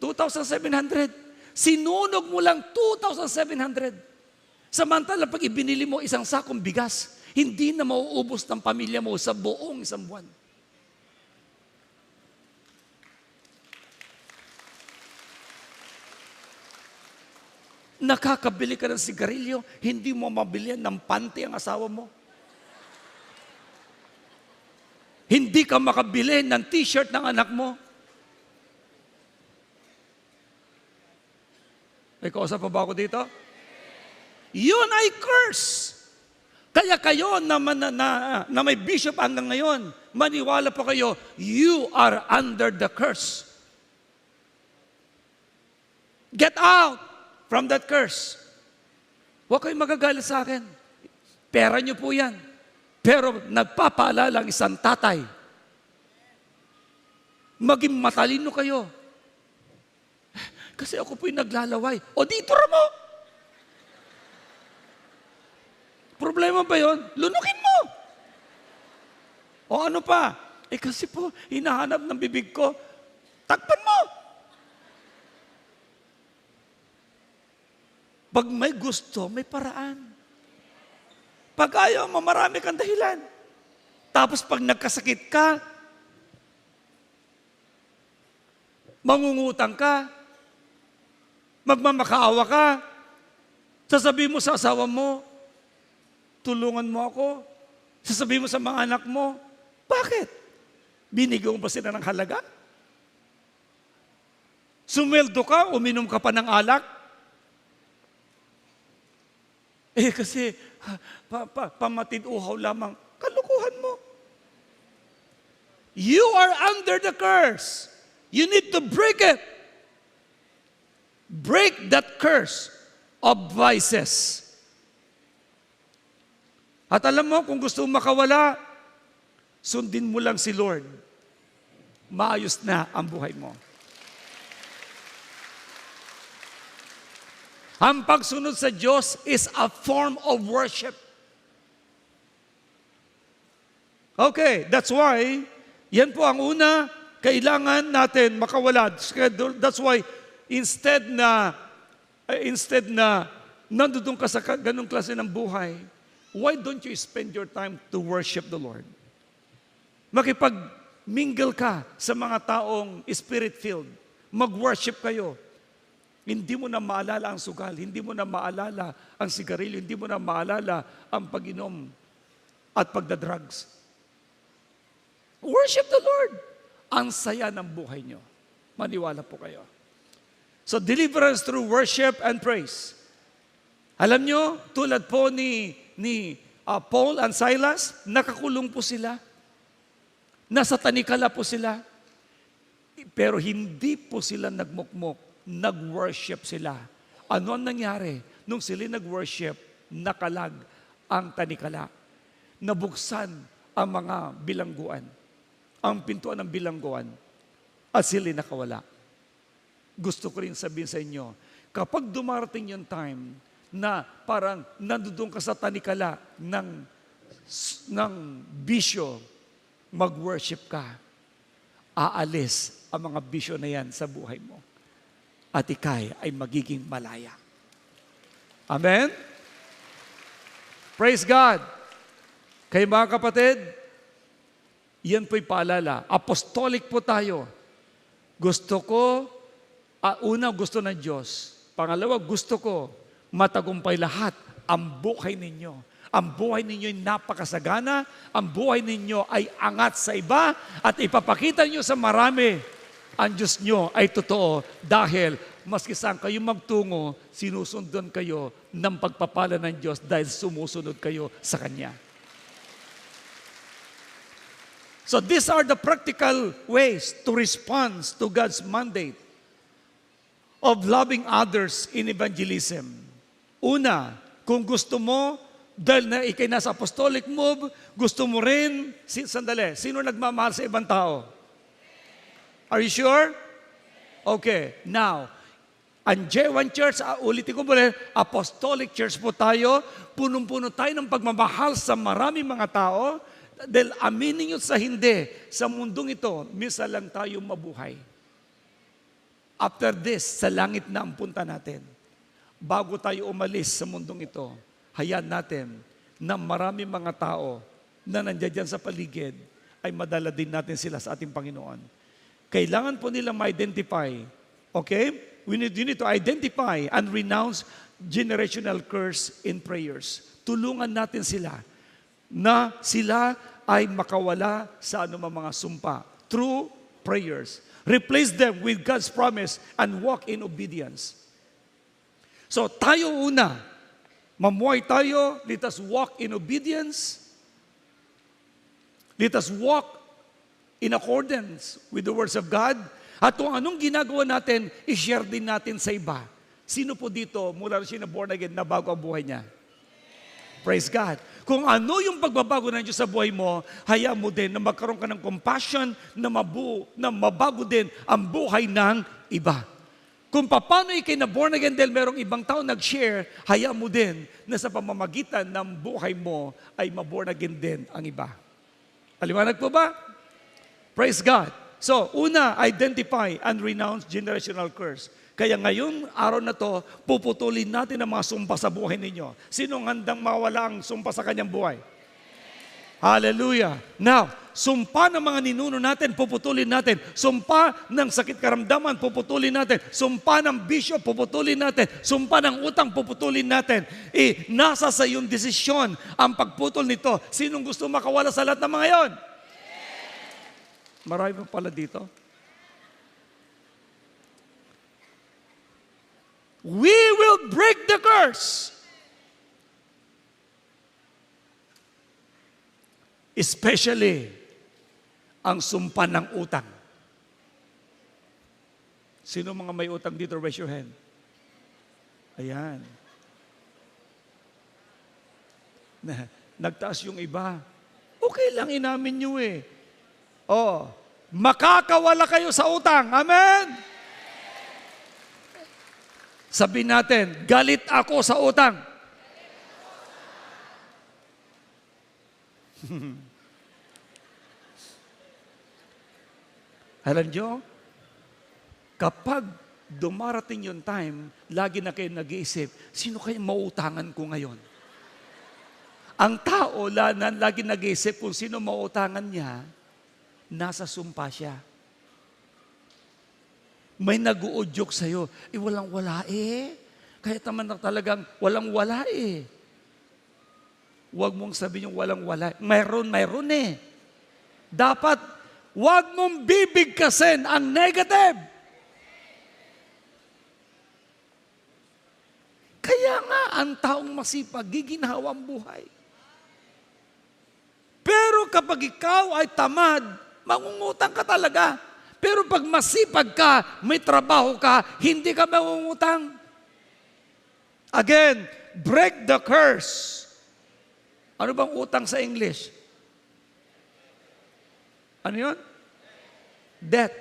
2,700. Sinunog mo lang 2,700. Samantala, pag ibinili mo isang sakong bigas, hindi na mauubos ng pamilya mo sa buong isang buwan. Nakakabili ka ng sigarilyo, hindi mo mabilihan ng panty ang asawa mo. Hindi ka makabili ng t-shirt ng anak mo. May kausap pa ba ako dito? Yun ay curse. Kaya kayo na may bishop hanggang ngayon, maniwala po kayo, you are under the curse. Get out from that curse. Huwag kayong magagalit sa akin. Pera niyo po yan. Pero nagpapaalala ang isang tatay. Maging matalino kayo. Kasi ako po'y naglalaway. O dito mo! Problema ba yun? Lunukin mo! O ano pa? Kasi po, hinahanap ng bibig ko. Takpan mo! Pag may gusto, may paraan. Pag ayaw mo, marami kang dahilan. Tapos pag nagkasakit ka, mangungutang ka, magmamakaawa ka, sasabihin mo sa asawa mo, tulungan mo ako, sasabihin mo sa mga anak mo, bakit? Binigyan mo ba sila ng halaga? Sumweldo ka, uminom ka pa ng alak? Kasi pamatid-uhaw lamang, kalukuhan mo. You are under the curse. You need to break it. Break that curse of vices. At alam mo, kung gusto mo makawala, sundin mo lang si Lord. Maayos na ang buhay mo. Ang pagsunod sa Diyos is a form of worship. Okay, that's why, yan po ang una, kailangan natin makawala. That's why, instead na nandun ka sa ganung klase ng buhay, why don't you spend your time to worship the Lord? Makipag-mingle ka sa mga taong spirit-filled. Mag-worship kayo. Hindi mo na maalala ang sugal, hindi mo na maalala ang sigarilyo, hindi mo na maalala ang pag-inom at pagdadrugs. Worship the Lord. Ang saya ng buhay nyo. Maniwala po kayo. So, deliverance through worship and praise. Alam nyo, tulad po ni Paul and Silas, nakakulong po sila. Nasa tanikala po sila. Pero hindi po sila nagmukmok, nag-worship sila. Ano ang nangyari? Nung sila nag-worship, nakalag ang tanikala. Nabuksan ang mga bilangguan, ang pintuan ng bilangguan, at sila nakawala. Gusto ko rin sabihin sa inyo, kapag dumarating yung time na parang nandoon ka sa tanikala ng bisyo, mag-worship ka, aalis ang mga bisyo na yan sa buhay mo. At ikay ay magiging malaya. Amen? Praise God! Kaya mga kapatid, yan po'y paalala. Apostolic po tayo. Gusto ko, una gusto ng Diyos. Pangalawa, gusto ko matagumpay lahat ang buhay ninyo. Ang buhay ninyo ay napakasagana, ang buhay ninyo ay angat sa iba, at ipapakita nyo sa marami, ang Diyos nyo ay totoo dahil maski saan kayo magtungo, sinusundan kayo ng pagpapala ng Diyos dahil sumusunod kayo sa Kanya. So these are the practical ways to respond to God's mandate of loving others in evangelism. Una, kung gusto mo, dahil na ikay nasa apostolic move, gusto mo rin, sandali, sino nagmamahal sa ibang tao? Are you sure? Okay, now, ang J1 Church, ulitin ko muli, apostolic church po tayo, punong-puno tayo ng pagmamahal sa maraming mga tao, dahil aminin nyo sa hindi, sa mundong ito, minsan lang tayo mabuhay. After this, sa langit na ang punta natin. Bago tayo umalis sa mundong ito, hayaan natin na maraming mga tao na nandiyan dyan sa paligid ay madala din natin sila sa ating Panginoon. Kailangan po nila ma-identify, okay? You need to identify and renounce generational curse in prayers. Tulungan natin sila na sila ay makawala sa anumang mga sumpa through prayers. Replace them with God's promise and walk in obedience. So tayo una, mamuhay tayo, let us walk in obedience. Let us walk in accordance with the words of God. At kung anong ginagawa natin, i-share din natin sa iba. Sino po dito, mula siya na born again, na bago ang buhay niya? Praise God. Kung ano yung pagbabago ng Diyos sa buhay mo, hayaan mo din na magkaroon ka ng compassion na mabago din ang buhay ng iba. Kung paano ikay na born again dahil merong ibang tao nag-share, hayaan mo din na sa pamamagitan ng buhay mo ay maborn again din ang iba. Paliwanag po ba? Praise God. So, una, identify and renounce generational curse. Kaya ngayon, araw na to, puputulin natin ang mga sumpa sa buhay ninyo. Sinong handang mawala ang sumpa sa kanyang buhay? Hallelujah. Now, sumpa ng mga ninuno natin, puputulin natin. Sumpa ng sakit karamdaman, puputulin natin. Sumpa ng bisyo, puputulin natin. Sumpa ng utang, puputulin natin. Nasa sa iyong desisyon ang pagputol nito. Sinong gusto makawala sa lahat ng mga yon? Marami pa pala dito. We will break the curse. Especially ang sumpa ng utang. Sino mga may utang dito? Raise your hand. Ayan. Nagtaas yung iba. Okay lang, inamin nyo eh. Oh, makakawala kayo sa utang. Amen? Sabihin natin, galit ako sa utang. Alam nyo, kapag dumarating yung time, lagi na kayo nag-iisip, sino kayo mautangan ko ngayon? Ang tao, lagi nag-iisip kung sino mautangan niya, nasa sumpa siya. May nag-uudyok sa'yo, walang-wala eh. Kahit naman talagang walang-wala eh. Huwag mong sabihin yung walang-wala. Mayroon eh. Dapat, huwag mong bibigkasin ang negative. Kaya nga, ang taong masipag, giginhawa ang buhay. Pero kapag ikaw ay tamad, mangungutang ka talaga. Pero pag masipag ka, may trabaho ka, hindi ka mangungutang. Again, break the curse. Ano bang utang sa English? Ano yun? Debt.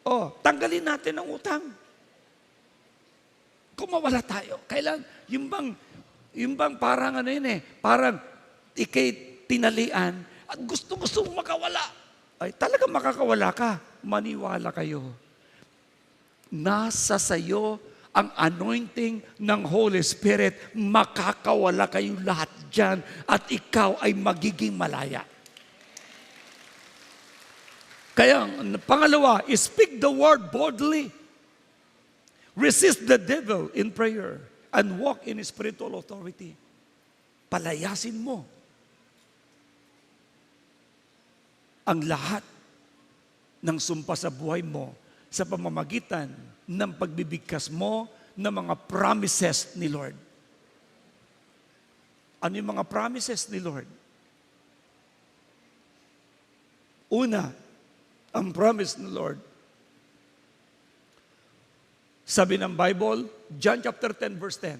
Oh, tanggalin natin ang utang. Kung mawala tayo, kailan, yung bang parang ano yun eh, parang ikay tinalian at gusto mong makawala. Ay, talaga makakawala ka. Maniwala kayo. Nasa sayo ang anointing ng Holy Spirit. Makakawala kayo lahat dyan at ikaw ay magiging malaya. Kaya, pangalawa, speak the word boldly. Resist the devil in prayer and walk in spiritual authority. Palayasin mo ang lahat ng sumpa sa buhay mo sa pamamagitan ng pagbibigkas mo ng mga promises ni Lord. Ano yung mga promises ni Lord? Una, ang promise ni Lord. Sabi ng Bible, John chapter 10 verse 10,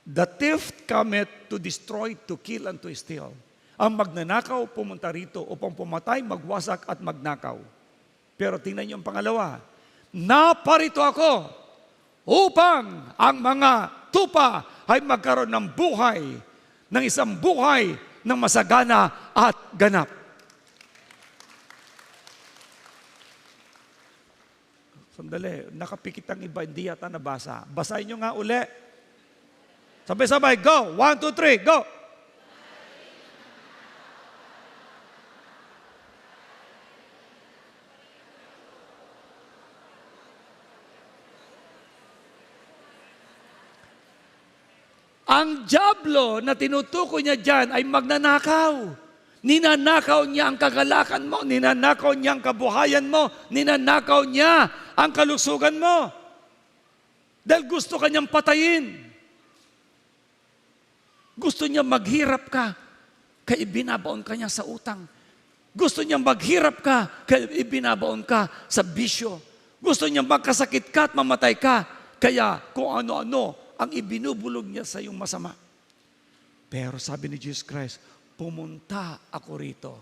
the thief cometh to destroy, to kill, and to steal. Ang magnanakaw, pumunta rito upang pumatay, magwasak at magnakaw. Pero tingnan niyo ang pangalawa, naparito ako upang ang mga tupa ay magkaroon ng buhay, ng isang buhay ng masagana at ganap. Sandali, nakapikit ang iba, hindi yata nabasa. Basahin niyo nga uli. Sabay-sabay, go! 1, 2, 3, go! Ang dyablo na tinutukoy niya dyan ay magnanakaw. Ninanakaw niya ang kagalakan mo, ninanakaw niya ang kabuhayan mo, ninanakaw niya ang kalusugan mo. Dahil gusto kanyang patayin. Gusto niya maghirap ka, kaya ibinabaon ka niya sa utang. Gusto niya maghirap ka, kaya ibinabaon ka sa bisyo. Gusto niya magkasakit ka at mamatay ka, kaya kung ano-ano ang ibinubulog niya sa iyong masama. Pero sabi ni Jesus Christ, pumunta ako rito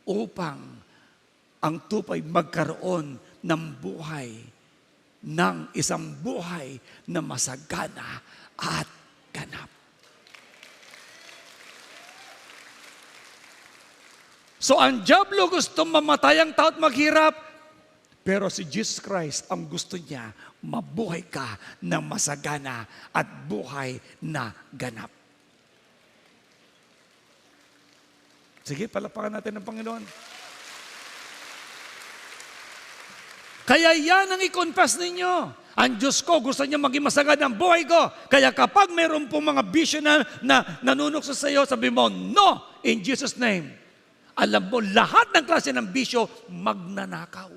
upang ang tupay magkaroon ng buhay, ng isang buhay na masagana at ganap. So ang dyablo gusto mamatay ang tao at maghirap, pero si Jesus Christ ang gusto niya, mabuhay ka ng masagana at buhay na ganap. Sige, palapakan natin ng Panginoon. Kaya yan ang i-confess ninyo. Ang Diyos ko, gusto niya maging masagana ang buhay ko. Kaya kapag mayroon pong mga vision na nanunukso sa iyo, sabi mo, no, in Jesus' name. Alam mo, lahat ng klase ng bisyo, magnanakaw.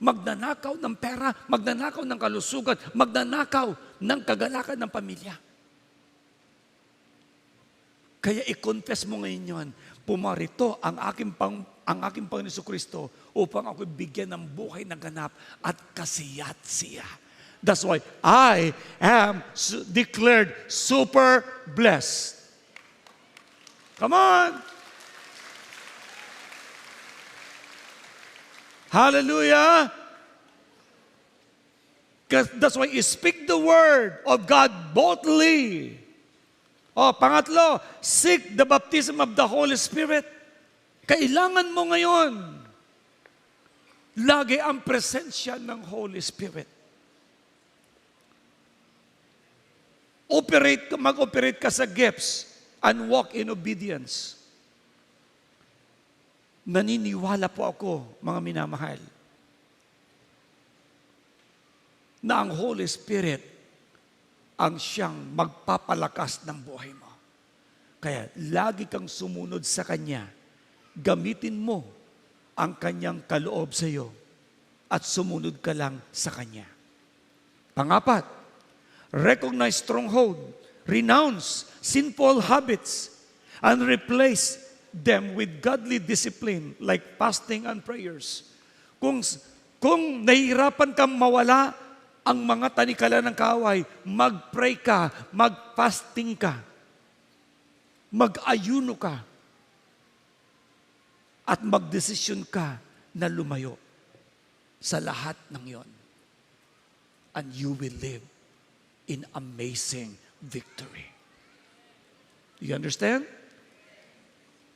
Magnanakaw ng pera, magnanakaw ng kalusugan, magnanakaw ng kagalakan ng pamilya. Kaya i-confess mo ngayon yun, pumarito ang aking Panginoon Jesucristo upang ako bigyan ng buhay na ganap at kasiyat-siya. That's why I am declared super blessed. Come on! Hallelujah! That's why you speak the word of God boldly. Pangatlo, seek the baptism of the Holy Spirit. Kailangan mo ngayon lagi ang presensya ng Holy Spirit. Mag-operate ka sa gifts and walk in obedience. Naniniwala po ako, mga minamahal, na ang Holy Spirit ang siyang magpapalakas ng buhay mo. Kaya lagi kang sumunod sa Kanya. Gamitin mo ang Kanyang kaloob sa iyo at sumunod ka lang sa Kanya. Pangapat, recognize stronghold, renounce sinful habits, and replace them with godly discipline like fasting and prayers. Kung nahihirapan kang mawala ang mga tanikala ng kaaway, mag-pray ka, mag-fasting ka, mag-ayuno ka, at mag-desisyon ka na lumayo sa lahat ng yon. And you will live in amazing victory. Do you understand?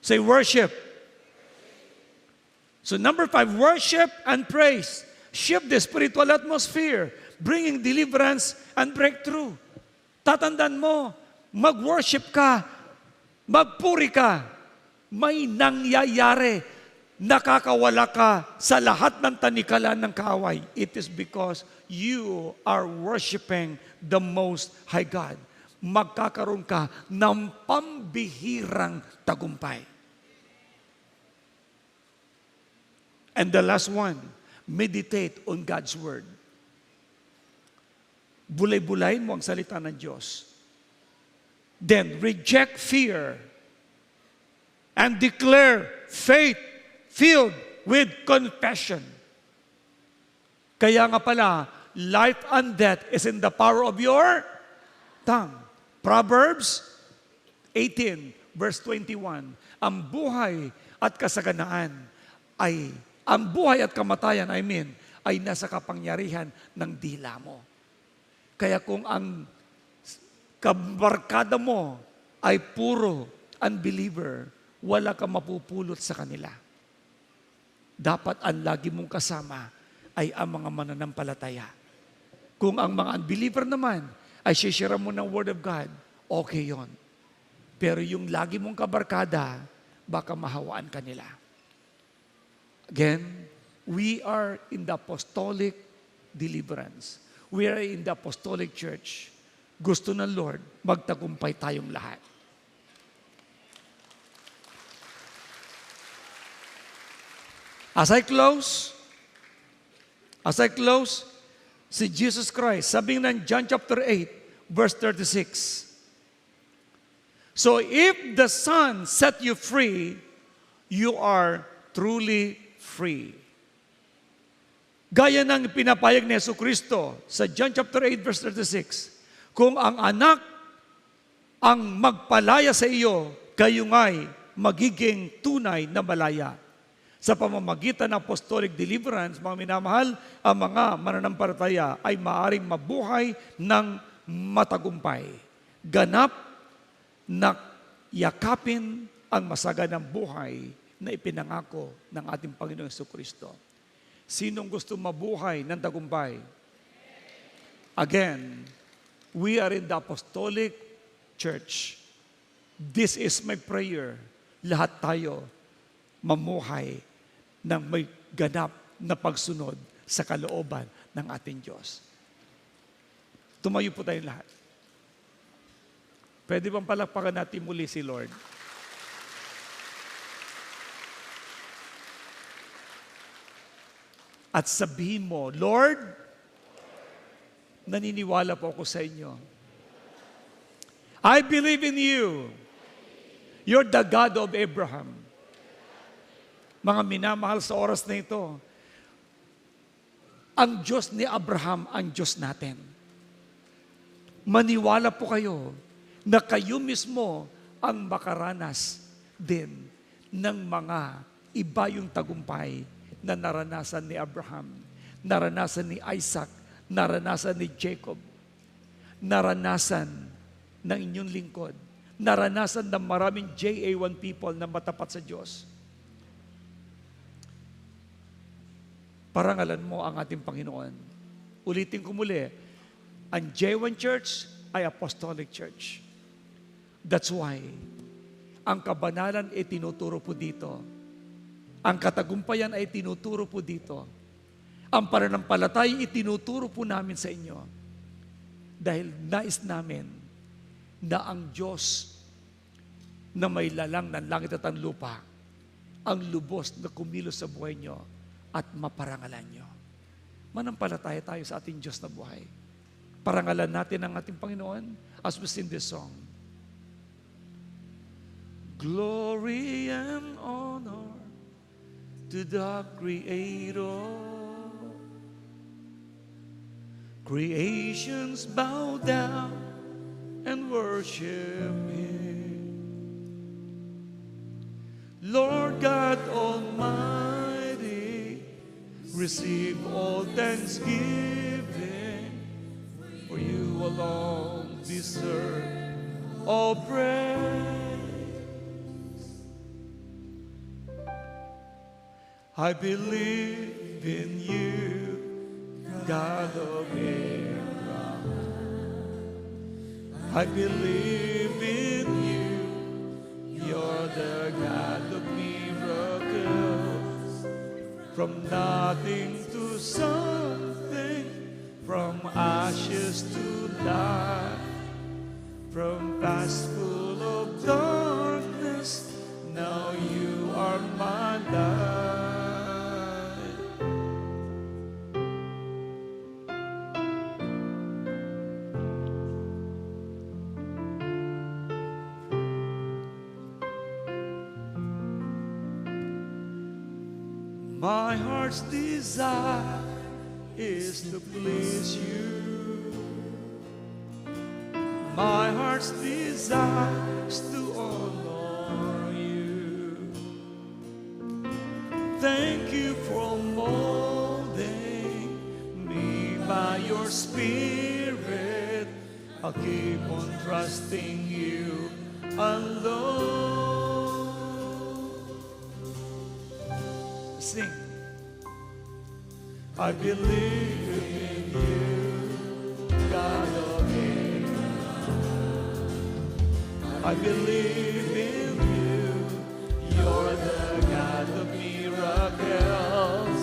Say worship. So number 5, worship and praise. Shift the spiritual atmosphere, bringing deliverance and breakthrough. Tatandaan mo, mag-worship ka, magpuri ka, may nangyayari, nakakawala ka sa lahat ng tanikalan ng kaaway. It is because you are worshiping the Most High God. Magkakaroon ka ng pambihirang tagumpay. And the last one, meditate on God's Word. Bulay-bulayin mo ang salita ng Diyos. Then reject fear and declare faith filled with confession. Kaya nga pala, life and death is in the power of your tongue. Proverbs 18, verse 21. Ang buhay at kasaganaan ang buhay at kamatayan, ay nasa kapangyarihan ng dila mo. Kaya kung ang kabarkada mo ay puro unbeliever, wala kang mapupulot sa kanila. Dapat ang lagi mong kasama ay ang mga mananampalataya. Kung ang mga unbeliever naman ay share mo ng Word of God, okay yon. Pero yung lagi mong kabarkada, baka mahawaan ka nila. Again, we are in the apostolic deliverance. We are in the apostolic church. Gusto ng Lord, magtagumpay tayong lahat. As I close, si Jesus Christ, sabi ng John chapter 8, verse 36. So if the Son set you free, you are truly free. Gaya ng pinapayag ni Jesucristo sa John chapter 8, verse 36, kung ang anak ang magpalaya sa iyo, kayo nga'y magiging tunay na malaya. Sa pamamagitan ng apostolic deliverance, mga minamahal, ang mga mananampalataya ay maaring mabuhay ng matagumpay. Ganap na yakapin ang masaganang buhay na ipinangako ng ating Panginoong Jesucristo. Sinong gusto mabuhay ng tagumpay? Again, we are in the apostolic church. This is my prayer. Lahat tayo mamuhay ng may ganap na pagsunod sa kalooban ng ating Diyos. Tumayo po tayong lahat. Pwede bang palakpakan natin muli si Lord? At sabihin mo, Lord, naniniwala po ako sa inyo. I believe in you. You're the God of Abraham. Mga minamahal sa oras na ito, ang Diyos ni Abraham ang Diyos natin. Maniwala po kayo na kayo mismo ang makaranas din ng mga iba yung tagumpay na naranasan ni Abraham, naranasan ni Isaac, naranasan ni Jacob, naranasan ng inyong lingkod, naranasan ng maraming JA1 people na matapat sa Diyos. Parangalan mo ang ating Panginoon. Ulitin ko muli, ang J1 Church ay Apostolic Church. That's why, ang kabanalan ay tinuturo po dito. Ang katagumpayan ay tinuturo po dito. Ang pananampalataya ay tinuturo po namin sa inyo. Dahil nais namin na ang Diyos na may lalang ng langit at ang lupa, ang lubos na kumilos sa buhay nyo at maparangalan nyo. Manampalataya tayo sa ating Diyos na buhay. Parangalan natin ang ating Panginoon as we sing this song. Glory and honor to the Creator. Creations bow down and worship Him. Lord God Almighty, receive all thanksgiving, for you alone deserve all praise. I believe in you, God of Abraham. I believe in you, you're the God of miracles. From nothing to something, from ashes to life, from past full of darkness, now you are my life. My heart's desire is to please you. My heart's desire is to honor you. Thank you for molding me by your Spirit. I'll keep on trusting you alone. Sing. I believe in you, God of Abraham. I believe in you, you're the God of miracles.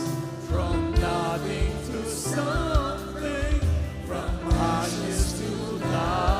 From nothing to something, from ashes to life.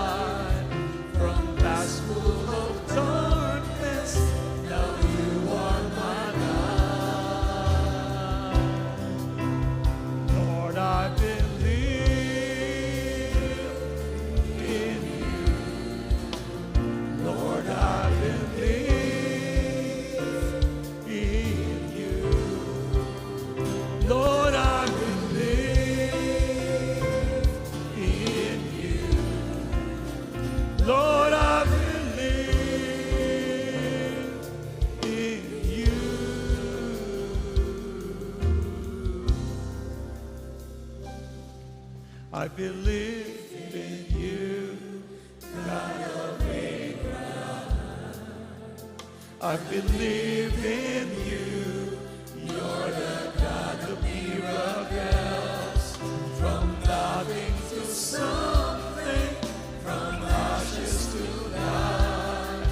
I believe in you, God of Abraham. I believe in you, you're the God of miracles. From nothing to something, from ashes to light,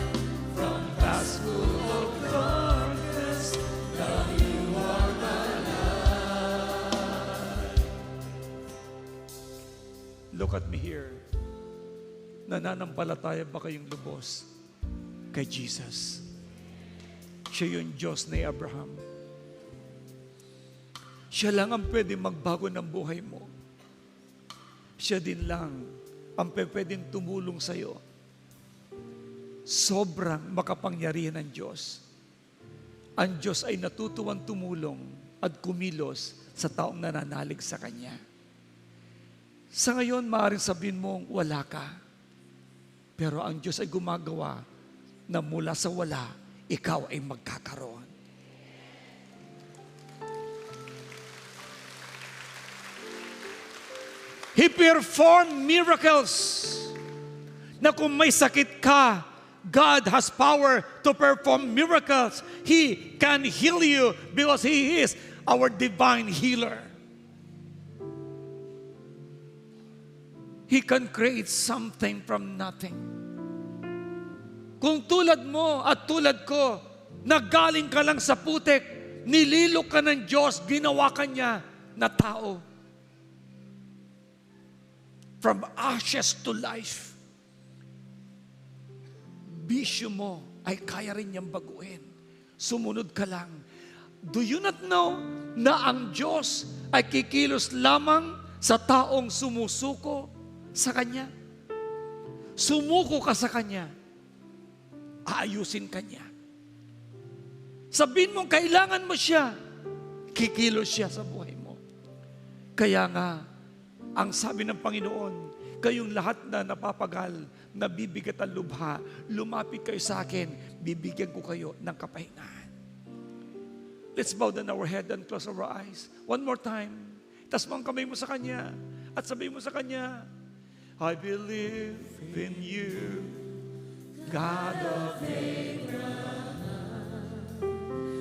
from past full of darkness, now you are my light. Look at me here. Nananampalataya ba kayong lubos kay Jesus? Siya yung Diyos ni Abraham. Siya lang ang pwede magbago ng buhay mo. Siya din lang ang pwedeng tumulong sa'yo. Sobrang makapangyarihan ng Diyos. Ang Diyos ay natutuwang tumulong at kumilos sa taong nananalig sa Kanya. Sa ngayon, maaaring sabihin mong wala ka. Pero ang Diyos ay gumagawa na mula sa wala, ikaw ay magkakaroon. He performed miracles na kung may sakit ka, God has power to perform miracles. He can heal you because He is our divine healer. He can create something from nothing. Kung tulad mo at tulad ko, nagaling ka lang sa putik, nililok ka ng Diyos, ginawa ka niya na tao. From ashes to life. Bisyo mo ay kaya rin niyang baguhin. Sumunod ka lang. Do you not know na ang Diyos ay kikilos lamang sa taong sumusuko sa Kanya? Sumuko ka sa Kanya, aayusin ka niya. Sabihin mo, kailangan mo siya, kikilos siya sa buhay mo. Kaya nga, ang sabi ng Panginoon, kayong lahat na napapagal, nabibigat ang lubha, lumapit kayo sa akin, bibigyan ko kayo ng kapahingahan. Let's bow down our head and close our eyes. One more time. Taas mo ang kamay mo sa Kanya at sabihin mo sa Kanya, I believe in you, God of Abraham.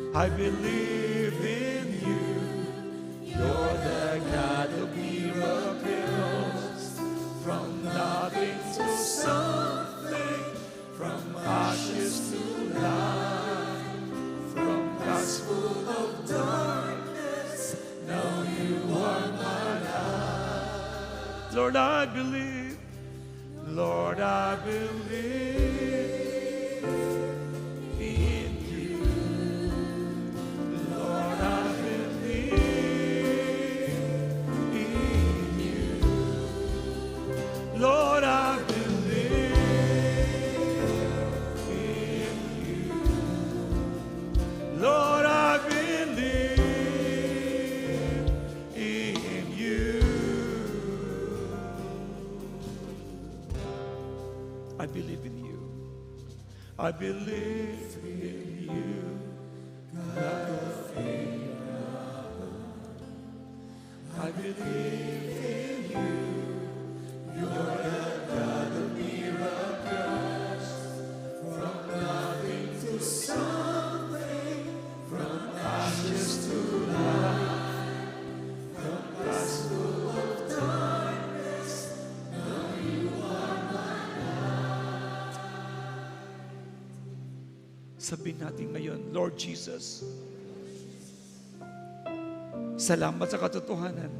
I believe in you, you're the God of miracles. From nothing to something, from ashes to light, from past full of darkness, now you are my light. Lord, I believe, Lord, I believe in you. Lord, I believe in you. Lord, I believe in you. Lord, I believe in you. I believe in you. I believe in you, God of Abraham. I believe in you. You're the God of miracles. From nothing to something, from ashes to light, from past full of darkness, now you are my light. Sabihin natin ngayon, Lord Jesus, salamat sa katotohanan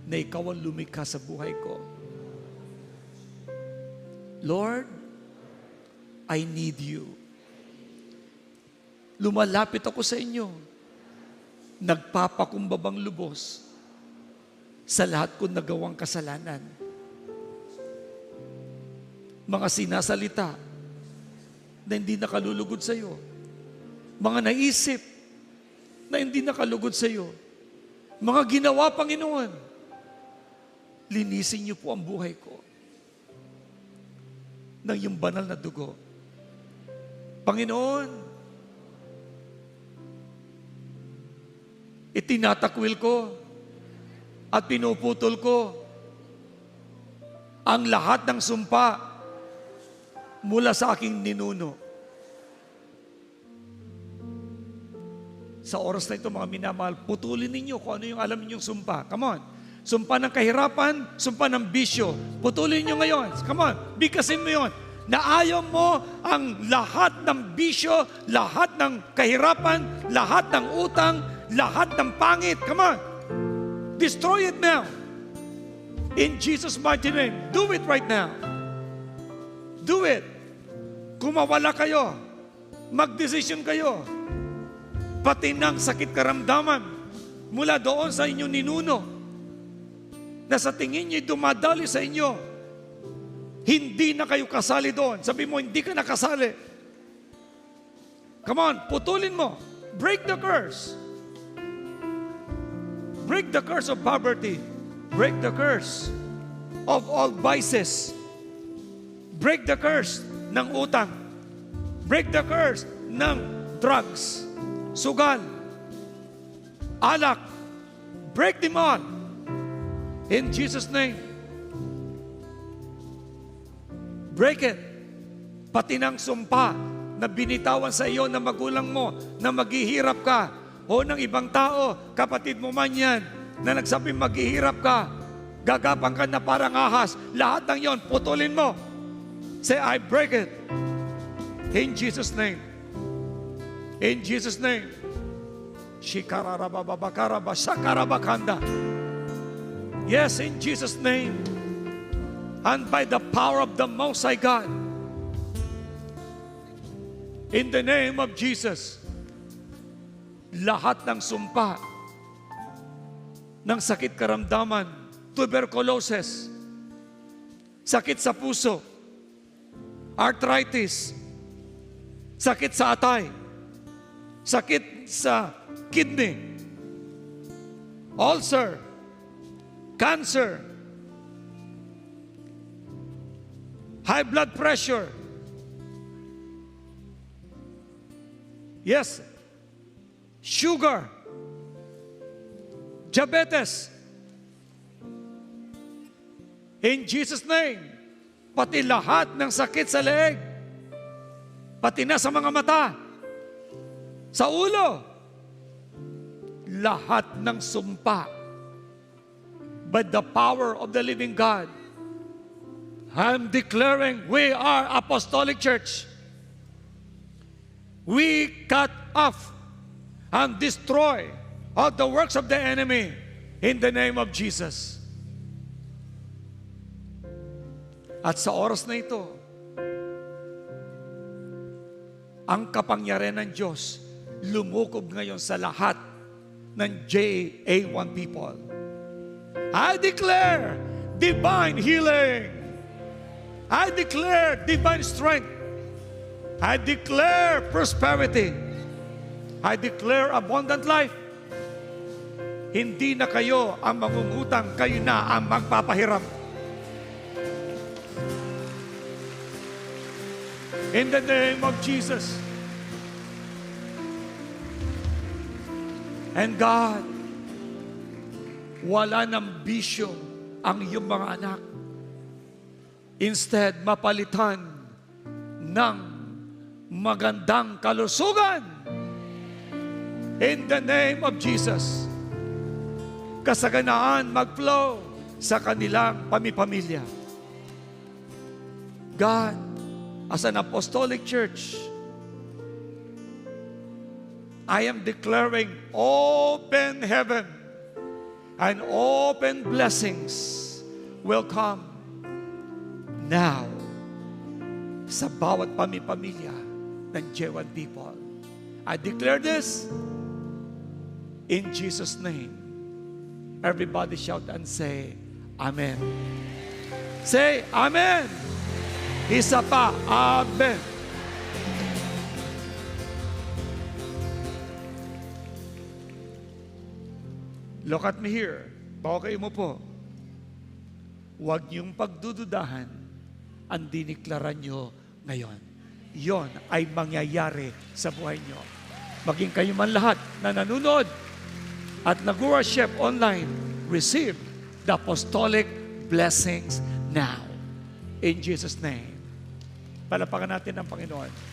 na Ikaw ang lumikha sa buhay ko. Lord, I need you. Lumalapit ako sa inyo. Nagpapakumbabang lubos sa lahat kong nagawang kasalanan. Mga sinasalita na hindi nakalulugod sa iyo. Mga naisip na hindi nakalugod sa iyo. Mga ginawa, Panginoon, linisin niyo po ang buhay ko ng iyong banal na dugo. Panginoon, itinatakwil ko at pinuputol ko ang lahat ng sumpa mula sa aking ninuno. Sa oras na ito, mga minamahal, putulin ninyo kung ano yung alam ninyong sumpa. Come on. Sumpa ng kahirapan, sumpa ng bisyo. Putulin nyo ngayon. Come on, bigkasin mo yun. Na ayaw mo ang lahat ng bisyo, lahat ng kahirapan, lahat ng utang, lahat ng pangit. Come on. Destroy it now. In Jesus' mighty name. Do it right now. Do it. Kung mawala kayo, mag-decision kayo. Pati ng sakit karamdaman mula doon sa inyong ninuno na sa tingin niyo dumadali sa inyo, hindi na kayo kasali doon. Sabi mo, hindi ka nakasali. Come on, putulin mo. Break the curse. Break the curse of poverty. Break the curse of all vices. Break the curse ng utang. Break the curse ng drugs, sugal, alak. Break them all. In Jesus' name. Break it. Pati ng sumpa na binitawan sa iyo ng magulang mo na maghihirap ka o ng ibang tao, kapatid mo man yan, na nagsabing maghihirap ka, gagapang ka na parang ahas. Lahat ng yon, putulin mo. Say, I break it. In Jesus' name. In Jesus' name. Shikararababakaraba, sakarabakanda. Yes, in Jesus' name. And by the power of the Most High God. In the name of Jesus. Lahat ng sumpa ng sakit karamdaman, tuberculosis, sakit sa puso, arthritis, sakit sa atay, sakit sa kidney, ulcer, cancer, high blood pressure, yes, sugar, diabetes. In Jesus' name, pati lahat ng sakit sa leeg, pati na sa mga mata, sa ulo, lahat ng sumpa, by the power of the living God, I'm declaring we are Apostolic Church. We cut off and destroy all the works of the enemy in the name of Jesus. At sa oras na ito, ang kapangyarihan ng Diyos lumukob ngayon sa lahat ng JA1 people. I declare divine healing. I declare divine strength. I declare prosperity. I declare abundant life. Hindi na kayo ang mangungutang, kayo na ang magpapahiram. In the name of Jesus. And God, wala ng bisyo ang iyong mga anak. Instead, mapalitan ng magandang kalusugan. In the name of Jesus. Kasaganaan mag-flow sa kanilang pamipamilya. God, as an apostolic church, I am declaring open heaven and open blessings will come now sa bawat pamipamilya ng J1 people. I declare this in Jesus' name. Everybody shout and say, Amen. Say, Amen. Isa pa, Amen. Look at me here. Bago kayo mo po. Huwag niyong pagdududahan ang diniklaran niyo ngayon. Yon ay mangyayari sa buhay niyo. Maging kayo man lahat na nanonood at nag-worship online, receive the apostolic blessings now. In Jesus' name. Palapakan natin ang Panginoon.